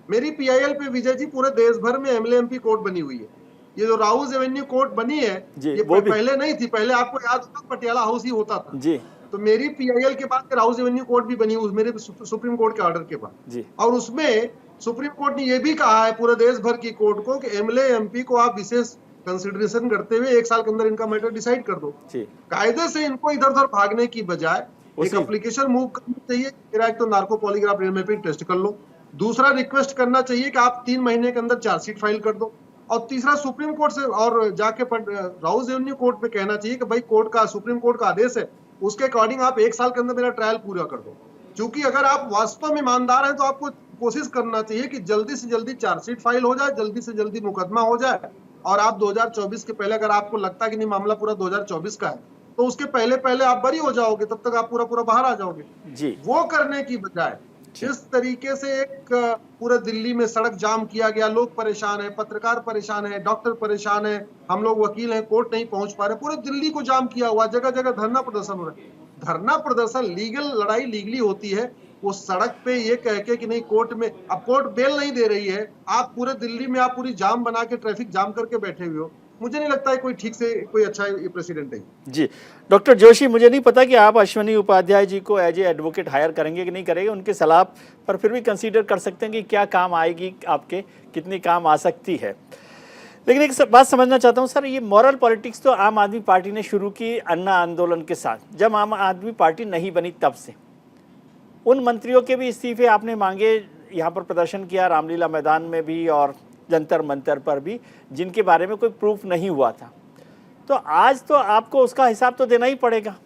मेरी पीआईएल पे विजय जी पूरे देश भर में एमएलए एमपी कोर्ट बनी हुई है। ये जो राउज एवेन्यू कोर्ट बनी है, ये पहले नहीं थी, पहले आपको याद होगा पटियाला हाउस ही होता था जी। तो मेरी पीआईएल के बाद राउज एवेन्यू कोर्ट भी बनी हुई, मेरे सुप्रीम कोर्ट के ऑर्डर के बाद, और उसमें सुप्रीम कोर्ट ने यह भी कहा है पूरे देश भर की कोर्ट को कि एमएलए एमपी को आप विशेष कंसिडरेशन करते हुए 1 साल के अंदर इनका मैटर डिसाइड कर दो। कायदे से इनको इधर उधर भागने की बजाय एक एप्लीकेशन मूव करनी चाहिए, मेरा एक तो narco polygraph brain mapping test कर लो, दूसरा रिक्वेस्ट करना चाहिए कि आप 3 महीने के अंदर चार्जशीट फाइल कर दो, और तीसरा सुप्रीम कोर्ट से और जाके राउज एवेन्यू कोर्ट में कहना चाहिए कि भाई कोर्ट का, सुप्रीम कोर्ट का आदेश है, उसके अकॉर्डिंग आप 1 साल के अंदर मेरा ट्रायल पूरा कर दो। क्योंकि अगर आप वास्तव में ईमानदार हैं तो आपको कोशिश करना चाहिए कि जल्दी से जल्दी चार्जशीट फाइल हो जाए, जल्दी से जल्दी मुकदमा हो जाए, और आप 2024 के पहले, अगर आपको लगता है कि नहीं मामला पूरा 2024 का है, तो उसके पहले पहले आप बरी हो जाओगे, तब तक आप पूरा बाहर आ जाओगे जी। वो करने की बजाय जिस तरीके से एक पूरे दिल्ली में सड़क जाम किया गया, लोग परेशान है, पत्रकार परेशान है, डॉक्टर परेशान है, हम लोग वकील हैं, कोर्ट नहीं पहुंच पा रहे, पूरे दिल्ली को जाम किया हुआ, जगह जगह धरना प्रदर्शन हो रहा है। धरना प्रदर्शन लीगल लड़ाई लीगली होती है, वो सड़क पे ये कह के कि नहीं कोर्ट में, अब कोर्ट बेल नहीं दे रही है, आप पूरे दिल्ली में आप पूरी जाम बना के ट्रैफिक जाम करके बैठे हुए हो, मुझे नहीं लगता है कोई ठीक से कोई अच्छा ये प्रेसिडेंट है। जी डॉक्टर जोशी, मुझे नहीं पता कि आप अश्विनी उपाध्याय जी को एज ए एडवोकेट हायर करेंगे कि नहीं करेंगे, उनके सलाह पर फिर भी कंसीडर कर सकते हैं कि क्या काम आएगी आपके, कितनी काम आ सकती है। लेकिन एक बात समझना चाहता हूँ सर, ये मॉरल पॉलिटिक्स तो आम आदमी पार्टी ने शुरू की अन्ना आंदोलन के साथ, जब आम आदमी पार्टी नहीं बनी तब से। उन मंत्रियों के भी इस्तीफे आपने मांगे, यहाँ पर प्रदर्शन किया रामलीला मैदान में भी और जंतर मंतर पर भी, जिनके बारे में कोई प्रूफ नहीं हुआ था। तो आज तो आपको उसका हिसाब तो देना ही पड़ेगा।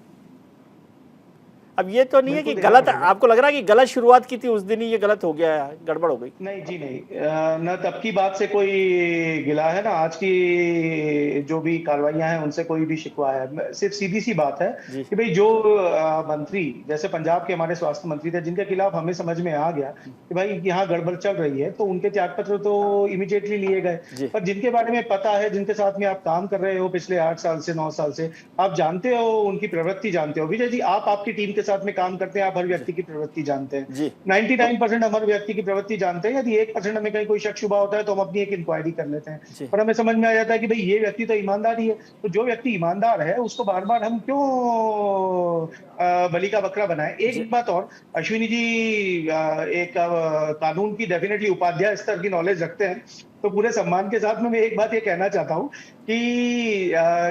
अब ये तो नहीं है कि गलत, आपको लग रहा है कि गलत शुरुआत की थी उस दिन ही ये गलत हो गया है, गड़बड़ हो गई? नहीं जी नहीं, न तब की बात से कोई गिला है, ना आज की जो भी कार्रवाइयां हैं उनसे कोई भी शिकवा है। सिर्फ सीधी सी बात है कि भाई जो मंत्री, जैसे पंजाब के हमारे स्वास्थ्य मंत्री थे, जिनके खिलाफ हमें समझ में आ गया कि भाई यहाँ गड़बड़ चल रही है, तो उनके त्यागपत्र तो इमीडिएटली लिए गए। पर जिनके बारे में पता है, जिनके साथ में आप काम कर रहे हो पिछले 8 साल से 9 साल से, आप जानते हो उनकी प्रवृत्ति, जानते हो। विजय जी, आप आपकी टीम के साथ में काम करते हैं, आप हर व्यक्ति की प्रवृत्ति जानते हैं। 99% हम हर व्यक्ति की प्रवृत्ति जानते हैं। यदि 1% हमें कहीं कोई शक शुबा होता है तो हम अपनी एक इंक्वायरी कर लेते हैं, पर हमें समझ में आ जाता है कि भाई ये व्यक्ति तो ईमानदार ही है। तो जो व्यक्ति ईमानदार है उसको बार बार हम क्यों बलि का बकरा बनाए। एक बात और, अश्विनी जी एक कानून की डेफिनेटली उपाध्याय स्तर की नॉलेज रखते हैं, तो पूरे सम्मान के साथ में मैं एक बात ये कहना चाहता हूँ कि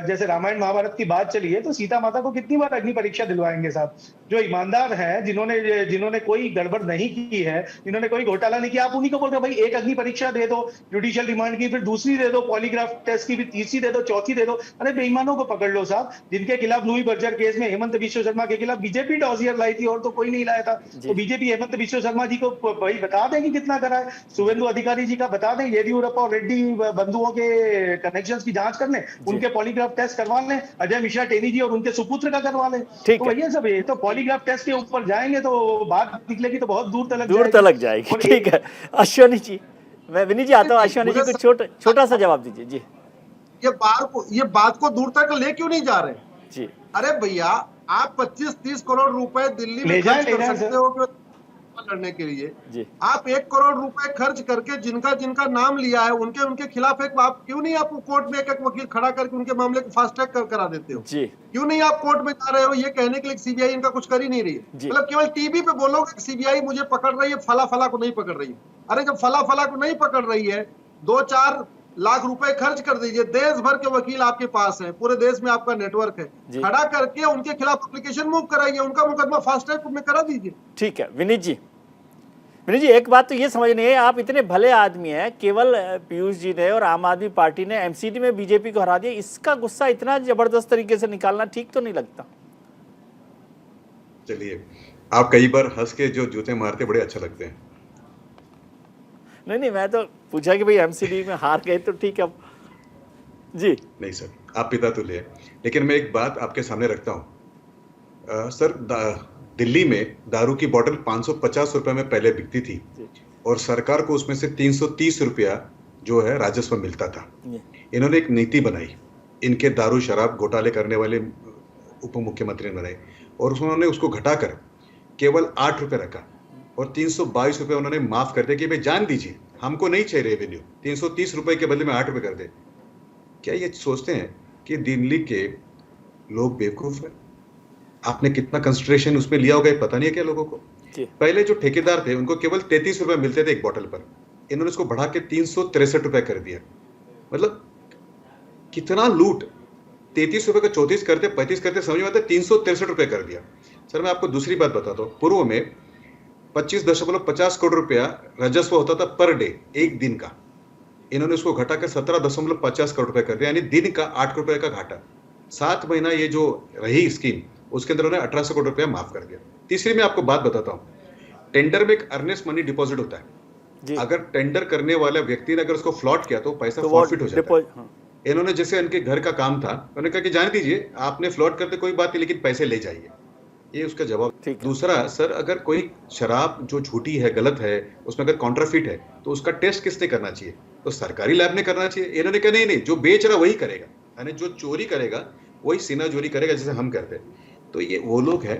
जैसे रामायण महाभारत की बात चली है, तो सीता माता को कितनी बार अग्नि परीक्षा दिलवाएंगे साहब। जो ईमानदार हैं, जिन्होंने कोई गड़बड़ नहीं की है, जिन्होंने कोई घोटाला नहीं किया, आप उन्हीं को बोल रहे हो भाई एक अग्नि परीक्षा दे दो जुडिशियल रिमांड की, फिर दूसरी दे दो पॉलीग्राफ टेस्ट की, फिर तीसरी दे दो, चौथी दे दो। अरे बेईमानों को पकड़ लो साहब। जिनके खिलाफ लुई बर्जर केस में हेमंत बिश्व शर्मा के खिलाफ बीजेपी डॉजियर लाई थी और तो कोई नहीं लाया था, तो बीजेपी हेमंत बिश्व शर्मा जी को भाई बता दें कि कितना करा है। शुभेंदु अधिकारी जी का बता दें, येदियुरप्पा और रेड्डी बंधुओं के कनेक्शंस की जांच कर लें, उनके पॉलीग्राफ टेस्ट करवा लें, अजय मिश्रा टेनी जी और उनके सुपुत्र का करवा लें। तो भैया सब ये तो पॉलीग्राफ टेस्ट के ऊपर जाएंगे तो बात निकलेगी तो बहुत दूर तक जाएगी। ठीक है अश्विनी जी, मैं विनीत जी आता हूँ, अश्विनी जी को छोटा सा जवाब दीजिए जी। ये बात को दूर तक ले क्यों नहीं जा रहे जी? अरे भैया, आप 25-30 करोड़ रुपए दिल्ली में खर्च कर सकते हो लड़ने के लिए। आप 1 करोड़ रुपए खर्च करके जिनका नाम लिया है उनके खिलाफ आप क्यों नहीं आप कोर्ट में एक वकील खड़ा करके उनके मामले को फास्ट ट्रैक करा देते हो? क्यों नहीं आप कोर्ट में जा रहे हो ये कहने के लिए सीबीआई इनका कुछ कर ही नहीं रही है? मतलब केवल टीवी पे बोलोगे सीबीआई मुझे पकड़ रही है, फला को नहीं पकड़ रही है। अरे जब फला को नहीं पकड़ रही है, 2-4 लाख रुपए खर्च कर दीजिए, देश भर के वकील आपके पास हैं, पूरे देश में आपका नेटवर्क है, खड़ा करके उनके खिलाफ एप्लीकेशन मूव कराइए, उनका मुकदमा फास्ट ट्रैक में करा दीजिए। ठीक है विनीत जी, एक बात तो ये समझनी है, आप इतने भले आदमी हैं, केवल पीयूष जी ने और आम आदमी पार्टी ने एमसीडी में बीजेपी को हरा दिया, इसका गुस्सा इतना जबरदस्त तरीके से निकालना ठीक तो नहीं लगता? चलिए, आप कई बार हंस के जो जूते मारते बड़े अच्छा लगते हैं। नहीं, मैं तो पूछा कि भाई एमसीडी में हार गए तो ठीक है जी। नहीं सर, आप पिता तुल्य हैं, लेकिन मैं एक बात आपके सामने रखता हूँ सर। दिल्ली में दारू की बोतल 550 रुपए में पहले बिकती थी और सरकार को उसमें से 330 रुपया जो है राजस्व मिलता था। इन्होंने एक नीति बनाई, इनके दारू शराब घोटाले करने वाले उप मुख्यमंत्री ने बनाई, और उन्होंने उसको घटाकर केवल 8 रुपए रखा और 322 रुपए उन्होंने माफ कर दिया कि भाई जान दीजिए हमको नहीं चाहिए रेवेन्यू, 330 रुपए के बदले में 8 रुपए कर दे। क्या ये सोचते हैं कि दिल्ली के लोग बेवकूफ है? आपने कितना कंसिडरेशन उसमें लिया होगा पता नहीं है क्या लोगों को। पहले जो ठेकेदार थे उनको केवल 33 रुपए मिलते थे एक बोतल पर, इन्होंने उसको बढ़ा के 363 रुपए कर दिया। मतलब कितना लूट, 33 रुपए का 34 करते 35 करते समझ में आता है, 363 रुपए कर दिया। सर मैं आपको दूसरी बात बताता हूँ, पूर्व में 25.50 करोड़ रुपया राजस्व होता था पर डे, एक दिन का, इन्होंने उसको घटाकर 17.50 करोड़ रुपए कर दिया, यानी दिन का 8 रुपए का घाटा। 7 महीना ये जो रही स्कीम उसके अंदर उन्होंने 1800 करोड़ रुपया माफ कर दिया। तीसरी मैं आपको बात बताता हूँ, टेंडर में एक अर्नेस्ट मनी डिपॉजिट होता है, अगर टेंडर करने वाला व्यक्ति ने अगर उसको फ्लॉट किया तो पैसा फॉरफिट हो जाता है। इन्होंने जैसे उनके घर का काम था, उन्होंने कहा कि जान दीजिए आपने फ्लॉट करते कोई बात नहीं लेकिन पैसे ले जाइए, ये उसका जवाब। दूसरा सर, अगर कोई शराब जो झूठी है, गलत है, उसमें अगर कॉन्ट्राफिट है तो उसका टेस्ट किसने करना चाहिए? तो सरकारी लैब ने करना चाहिए। इन्होंने कहा नहीं, जो बेच रहा वही करेगा, यानी जो चोरी करेगा वही सीना चोरी करेगा जैसे हम करते हैं। तो ये वो लोग हैं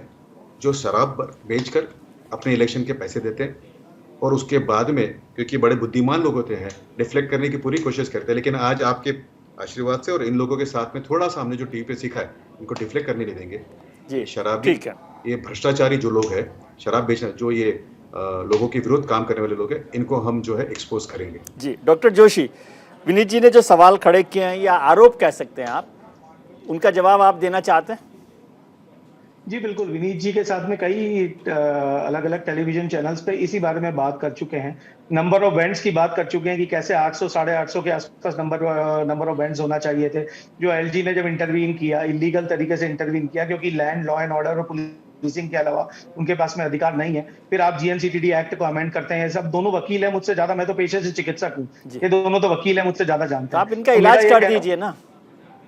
जो शराब बेचकर अपने इलेक्शन के पैसे देते हैं और उसके बाद में, क्योंकि बड़े बुद्धिमान लोग होते हैं, डिफ्लेक्ट करने की पूरी कोशिश करते हैं, लेकिन आज आपके आशीर्वाद से और इन लोगों के साथ में थोड़ा सा हमने जो टीवी पे सीखा है, इनको डिफ्लेक्ट करने नहीं देंगे। जी, शराबी, ठीक है। ये भ्रष्टाचारी जो लोग हैं, शराब बेचना, जो ये लोगों के विरुद्ध काम करने वाले लोग हैं, इनको हम जो है एक्सपोज करेंगे। जी, डॉक्टर जोशी, विनीत जी ने जो सवाल खड़े किए हैं या आरोप कह सकते हैं आप, उनका जवाब आप देना चाहते हैं? जी बिल्कुल, विनीत जी के साथ में कई अलग अलग टेलीविजन चैनल्स पे इसी बारे में बात कर चुके हैं। नंबर ऑफ बैंड्स की बात कर चुके हैं कि कैसे 800 साढ़े 800 के आसपास नंबर ऑफ बैंड्स होना चाहिए थे। जो एलजी ने जब इंटरवीन किया, इलीगल तरीके से इंटरवीन किया, क्योंकि लैंड, लॉ एंड ऑर्डर और पुलिसिंग के अलावा उनके पास में अधिकार नहीं है। फिर आप जीएनसीटीडी एक्ट को अमेंड करते हैं। सब दोनों वकील हैं मुझसे ज्यादा, मैं तो पेशे से चिकित्सक हूँ, ये दोनों तो वकील हैं, मुझसे ज्यादा जानते हैं। आप इनका इलाज कर दीजिए ना।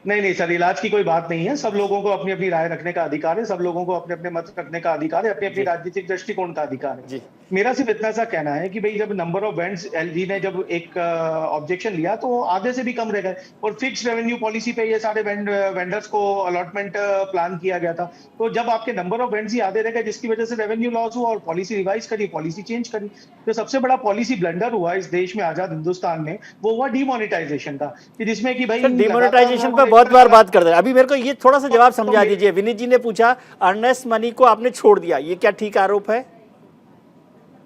नहीं सर, इलाज की कोई बात नहीं है। सब लोगों को अपनी अपनी राय रखने का अधिकार है, सब लोगों को अपने अपने मत रखने का अधिकार है, अपनी अपनी राजनीतिक दृष्टिकोण का अधिकार है। मेरा सिर्फ इतना सा कहना है कि भाई जब नंबर ऑफ बैंड्स, एलजी ने जब एक ऑब्जेक्शन लिया तो वो आधे से भी कम रह गए और फिक्स रेवेन्यू पॉलिसी पे ये सारे वेंडर्स को अलॉटमेंट प्लान किया गया था। तो जब आपके नंबर ऑफ बैंड्स ही आधे रह गए, जिसकी वजह से रेवेन्यू लॉस हुआ और पॉलिसी रिवाइज करी, पॉलिसी चेंज करी, तो सबसे बड़ा पॉलिसी ब्लंडर हुआ इस देश में, आजाद हिंदुस्तान में, वो हुआ डिमोनेटाइजेशन का, जिसमें कि भाई डिमोनेटाइजेशन पे बहुत बार बात कर रहे हैं। अभी मेरे को ये थोड़ा सा जवाब समझा दीजिए। विनीत जी ने पूछा अर्नेस्ट मनी को आपने छोड़ दिया, ये क्या ठीक आरोप है?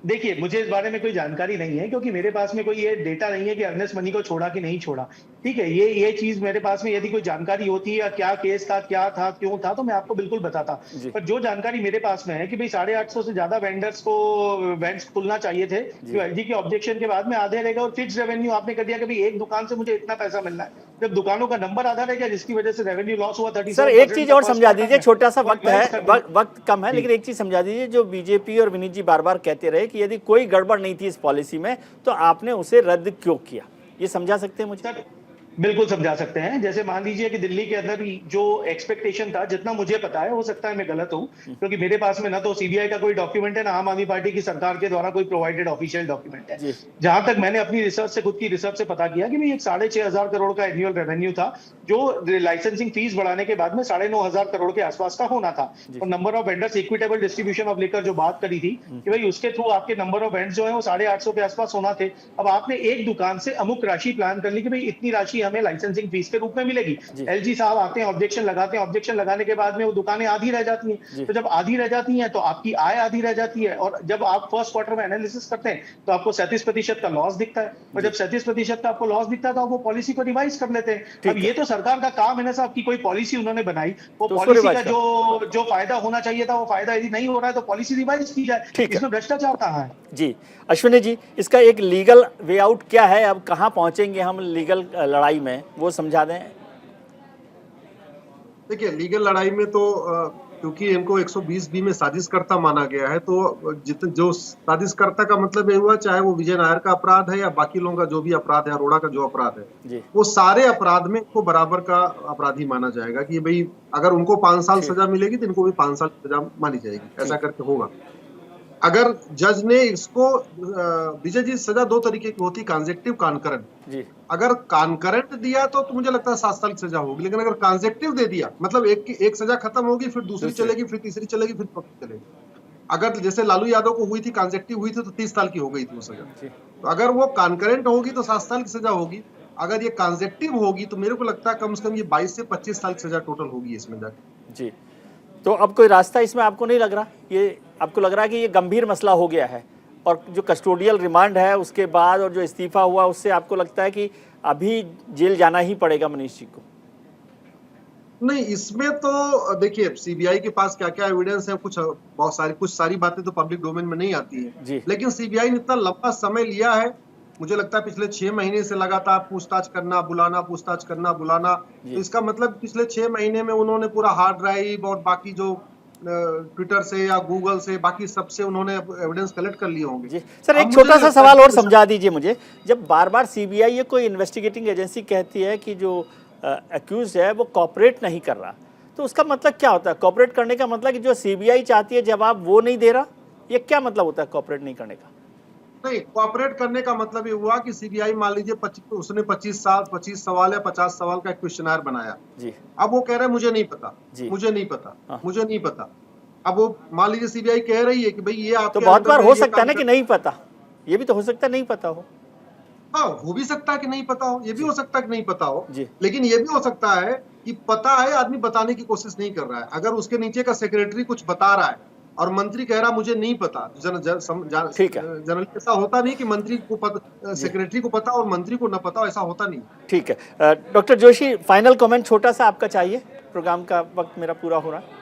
देखिए, मुझे इस बारे में कोई जानकारी नहीं है, क्योंकि मेरे पास में कोई ये डेटा नहीं है कि अर्नेस्ट मनी को छोड़ा कि नहीं छोड़ा। ठीक है, ये चीज मेरे पास में यदि कोई जानकारी होती या क्या केस था, क्या था, क्यों था, तो मैं आपको बिल्कुल बताता। पर जो जानकारी मेरे पास में है कि भाई 850 से ज्यादा वेंडर्स को वेंड्स खुलना चाहिए थे, जो एलजी के ऑब्जेक्शन के बाद में आधे रह गए और फिक्स रेवेन्यू आपने कर दिया कि भाई एक दुकान से मुझे इतना पैसा मिलना है, जब दुकानों का नंबर आधा रह गया, जिसकी वजह से रेवेन्यू लॉस हुआ। 30 सर एक चीज और समझा दीजिए, छोटा सा वक्त है, वक्त कम है, लेकिन एक चीज समझा दीजिए, जो बीजेपी और विनीत जी बार बार कहते रहे कि यदि कोई गड़बड़ नहीं थी इस पॉलिसी में तो आपने उसे रद्द क्यों किया, ये समझा सकते हैं मुझे? बिल्कुल समझा सकते हैं। जैसे मान लीजिए कि दिल्ली के अंदर जो एक्सपेक्टेशन था, जितना मुझे पता है, हो सकता है मैं गलत हूं, क्योंकि मेरे पास में ना तो सीबीआई का कोई डॉक्यूमेंट है, ना आम आदमी पार्टी की सरकार के द्वारा कोई प्रोवाइडेड ऑफिशियल डॉक्यूमेंट है। जहां तक मैंने अपनी रिसर्च से, खुद की रिसर्च से पता किया कि भाई 6,500 करोड़ का एनुअल रेवेन्यू था, जो लाइसेंसिंग फीस बढ़ाने के बाद में 9,500 करोड़ के आसपास का होना था। और number of vendors, equitable distribution of liquor जो बात करी थी कि भाई उसके थ्रू आपके नंबर ऑफ वेंडर्स जो है वो 850 के आसपास होना थे। अब आपने एक दुकान से अमुक राशि प्लान कर ली कि भाई इतनी राशि हमें लाइसेंसिंग फीस के रूप में मिलेगी। एलजी साहब आते हैं, ऑब्जेक्शन लगाते हैं, ऑब्जेक्शन लगाने के बाद में वो दुकानें आधी रह जाती हैं। तो जब आधी रह जाती हैं तो आपकी आय आधी रह जाती है, और जब आप फर्स्ट क्वार्टर में एनालिसिस करते हैं तो आपको 37% का लॉस दिखता है, और जब 37% का आपको लॉस दिखता है तो आप वो पॉलिसी को रिवाइज कर लेते हैं। अब ये तो सरकार का काम है ना साहब, की कोई पॉलिसी उन्होंने बनाई, वो पॉलिसी का जो फायदा होना चाहिए था वो फायदा यदि नहीं हो रहा है तो पॉलिसी रिवाइज की जाए। इसमें भ्रष्टाचार कहाँ है? जी अश्विनी जी, इसका एक लीगल वे आउट क्या है? अब कहाँ पहुंचेंगे हम लीगल लड़ाई में, वो समझा दें। देखिए, लीगल लड़ाई में तो क्योंकि इनको 120B में साजिशकर्ता माना गया है, तो जो साजिशकर्ता का मतलब ये हुआ, चाहे वो विजय नायर का अपराध है या बाकी लोगों का जो भी अपराध है, अरोड़ा का जो अपराध है, वो सारे अपराध में इनको बराबर का अपराधी माना जाएगा कि भाई अगर उनको 5 साल सजा मिलेगी तो इनको भी 5 साल सजा मानी जाएगी, ऐसा करके होगा। अगर जज ने इसको, विजय जी, सजा 2 तरीके की होती, कॉन्जेक्टिव, कॉन्करेंट। अगर कॉन्करेंट दिया तो मुझे लगता है 7 साल की सजा होगी, लेकिन अगर कॉन्जेक्टिव दे दिया, मतलब एक सजा खत्म होगी, फिर दूसरी चलेगी, फिर तीसरी चलेगी, फिर चौथी चलेगी। अगर जैसे लालू यादव को हुई थी, कॉन्जेक्टिव हुई थी, तो 30 साल की हो गई थी वो सजा। तो अगर वो कॉन्करेंट होगी तो 7 साल की सजा होगी। अगर ये कॉन्जेक्टिव होगी तो मेरे को लगता है कम से कम ये 22 से 25 साल की सजा टोटल होगी इसमें जाके। जी, तो अब कोई रास्ता इसमें आपको नहीं लग रहा? ये आपको लग रहा है कि ये गंभीर मसला हो गया है, और जो कस्टोडियल रिमांड है उसके बाद और जो इस्तीफा हुआ, उससे आपको लगता है कि अभी जेल जाना ही पड़ेगा मनीष जी को? नहीं, इसमें तो देखिए, सीबीआई के पास क्या क्या एविडेंस है, कुछ सारी बातें तो पब्लिक डोमेन में नहीं आती है, लेकिन सीबीआई ने इतना लंबा समय लिया है, मुझे लगता है पिछले 6 महीने से लगातार पूछताछ करना, बुलाना, पूछताछ करना, बुलाना। तो इसका मतलब पिछले 6 महीने में उन्होंने पूरा हार्ड ड्राइव और बाकी जो ट्विटर से या गूगल से, बाकी सबसे उन्होंने एविडेंस कलेक्ट कर लिए होंगे। सर एक छोटा सा सवाल और समझा दीजिए मुझे, जब बार बार सीबीआई ये कोई इन्वेस्टिगेटिंग एजेंसी कहती है कि जो एक्यूज है वो कॉपरेट नहीं कर रहा, तो उसका मतलब क्या होता है? कॉपरेट करने का मतलब कि जो सीबीआई चाहती है जवाब वो नहीं दे रहा, ये क्या मतलब होता है कॉपरेट नहीं करने का? नहीं, कोऑपरेट करने का मतलब ये हुआ कि सीबीआई मान लीजिए उसने 25 सवाल या 50 सवाल का क्वेश्चनर बनाया जी। अब वो कह रहे हैं मुझे नहीं पता, मुझे नहीं पता, मुझे नहीं पता। अब वो मान लीजिए सीबीआई कह रही है कि भाई ये आपके तो बहुत बार हो सकता है ना कि नहीं पता, ये भी तो हो सकता है नहीं पता हो। हाँ, हो भी सकता है कि नहीं पता हो, ये भी हो सकता है कि नहीं पता हो, लेकिन ये भी हो सकता है कि पता है, आदमी बताने की कोशिश नहीं कर रहा है। अगर उसके नीचे का सेक्रेटरी कुछ बता रहा है और मंत्री कह रहा मुझे नहीं पता, जनरली ऐसा होता नहीं कि मंत्री को सेक्रेटरी को पता और मंत्री को न पता, ऐसा होता नहीं। ठीक है डॉक्टर जोशी, फाइनल कमेंट छोटा सा आपका चाहिए, प्रोग्राम का वक्त मेरा पूरा हो रहा है।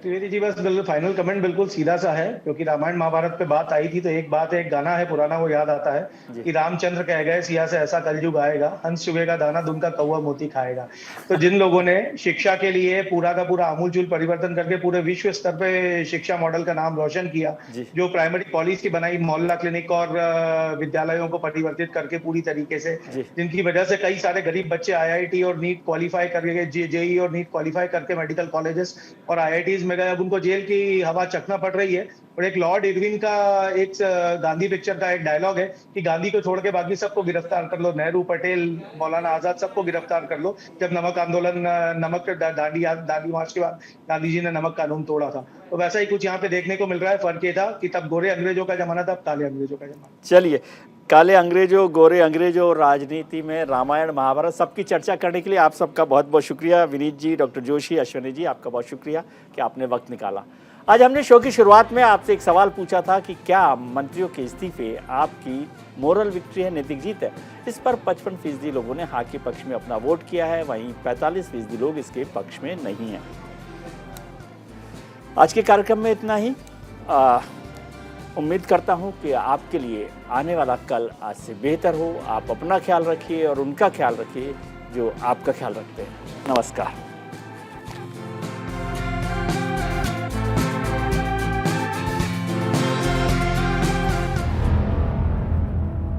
त्रिवेदी जी, बस बिल्कुल फाइनल कमेंट बिल्कुल सीधा सा है, क्योंकि रामायण महाभारत पे बात आई थी तो एक बात है, एक गाना है पुराना वो याद आता है कि रामचंद्र कह गए सिया से ऐसा कलयुग आएगा, हंस चुभेगा दाना दुम का कौवा मोती खाएगा। तो जिन लोगों ने शिक्षा के लिए पूरा का पूरा आमूलचूल परिवर्तन करके पूरे विश्व स्तर पे शिक्षा मॉडल का नाम रोशन किया, जो प्राइमरी पॉलिसी बनाई, मोहल्ला क्लिनिक और विद्यालयों को परिवर्तित करके पूरी तरीके से, जिनकी वजह से कई सारे गरीब बच्चे IIT और नीट क्वालिफाई करके, JEE और नीट क्वालिफाई करके मेडिकल कॉलेजेस और IITs में गए, अब उनको जेल की हवा चखना पड़ रही है। और एक लॉर्ड इरविन का एक गांधी पिक्चर का एक डायलॉग है कि गांधी को छोड़ के बाकी सबको गिरफ्तार कर लो, नेहरू, पटेल, मौलाना आजाद, सबको गिरफ्तार कर लो। जब नमक आंदोलन, नमक दांडी मार्च के बाद गांधी जी ने नमक कानून तोड़ा था, तो वैसा ही कुछ यहाँ पे देखने को मिल रहा है। फर्क ये था कि तब गोरे अंग्रेजों का जमाना था, अब काले अंग्रेजों का जमाना। चलिए, काले अंग्रेजों, गोरे अंग्रेजों, राजनीति में रामायण महाभारत सबकी चर्चा करने के लिए आप सबका बहुत बहुत शुक्रिया। विनीत जी, डॉक्टर जोशी, अश्विनी जी, आपका बहुत शुक्रिया कि आपने वक्त निकाला। आज हमने शो की शुरुआत में आपसे एक सवाल पूछा था कि क्या मंत्रियों के इस्तीफे आपकी मोरल विक्ट्री है, नैतिक जीत है। इस पर 55% लोगों ने हाँ के पक्ष में अपना वोट किया है, वहीं 45% लोग इसके पक्ष में नहीं हैं। आज के कार्यक्रम में इतना ही। उम्मीद करता हूं कि आपके लिए आने वाला कल आज से बेहतर हो। आप अपना ख्याल रखिए और उनका ख्याल रखिए जो आपका ख्याल रखते हैं। नमस्कार।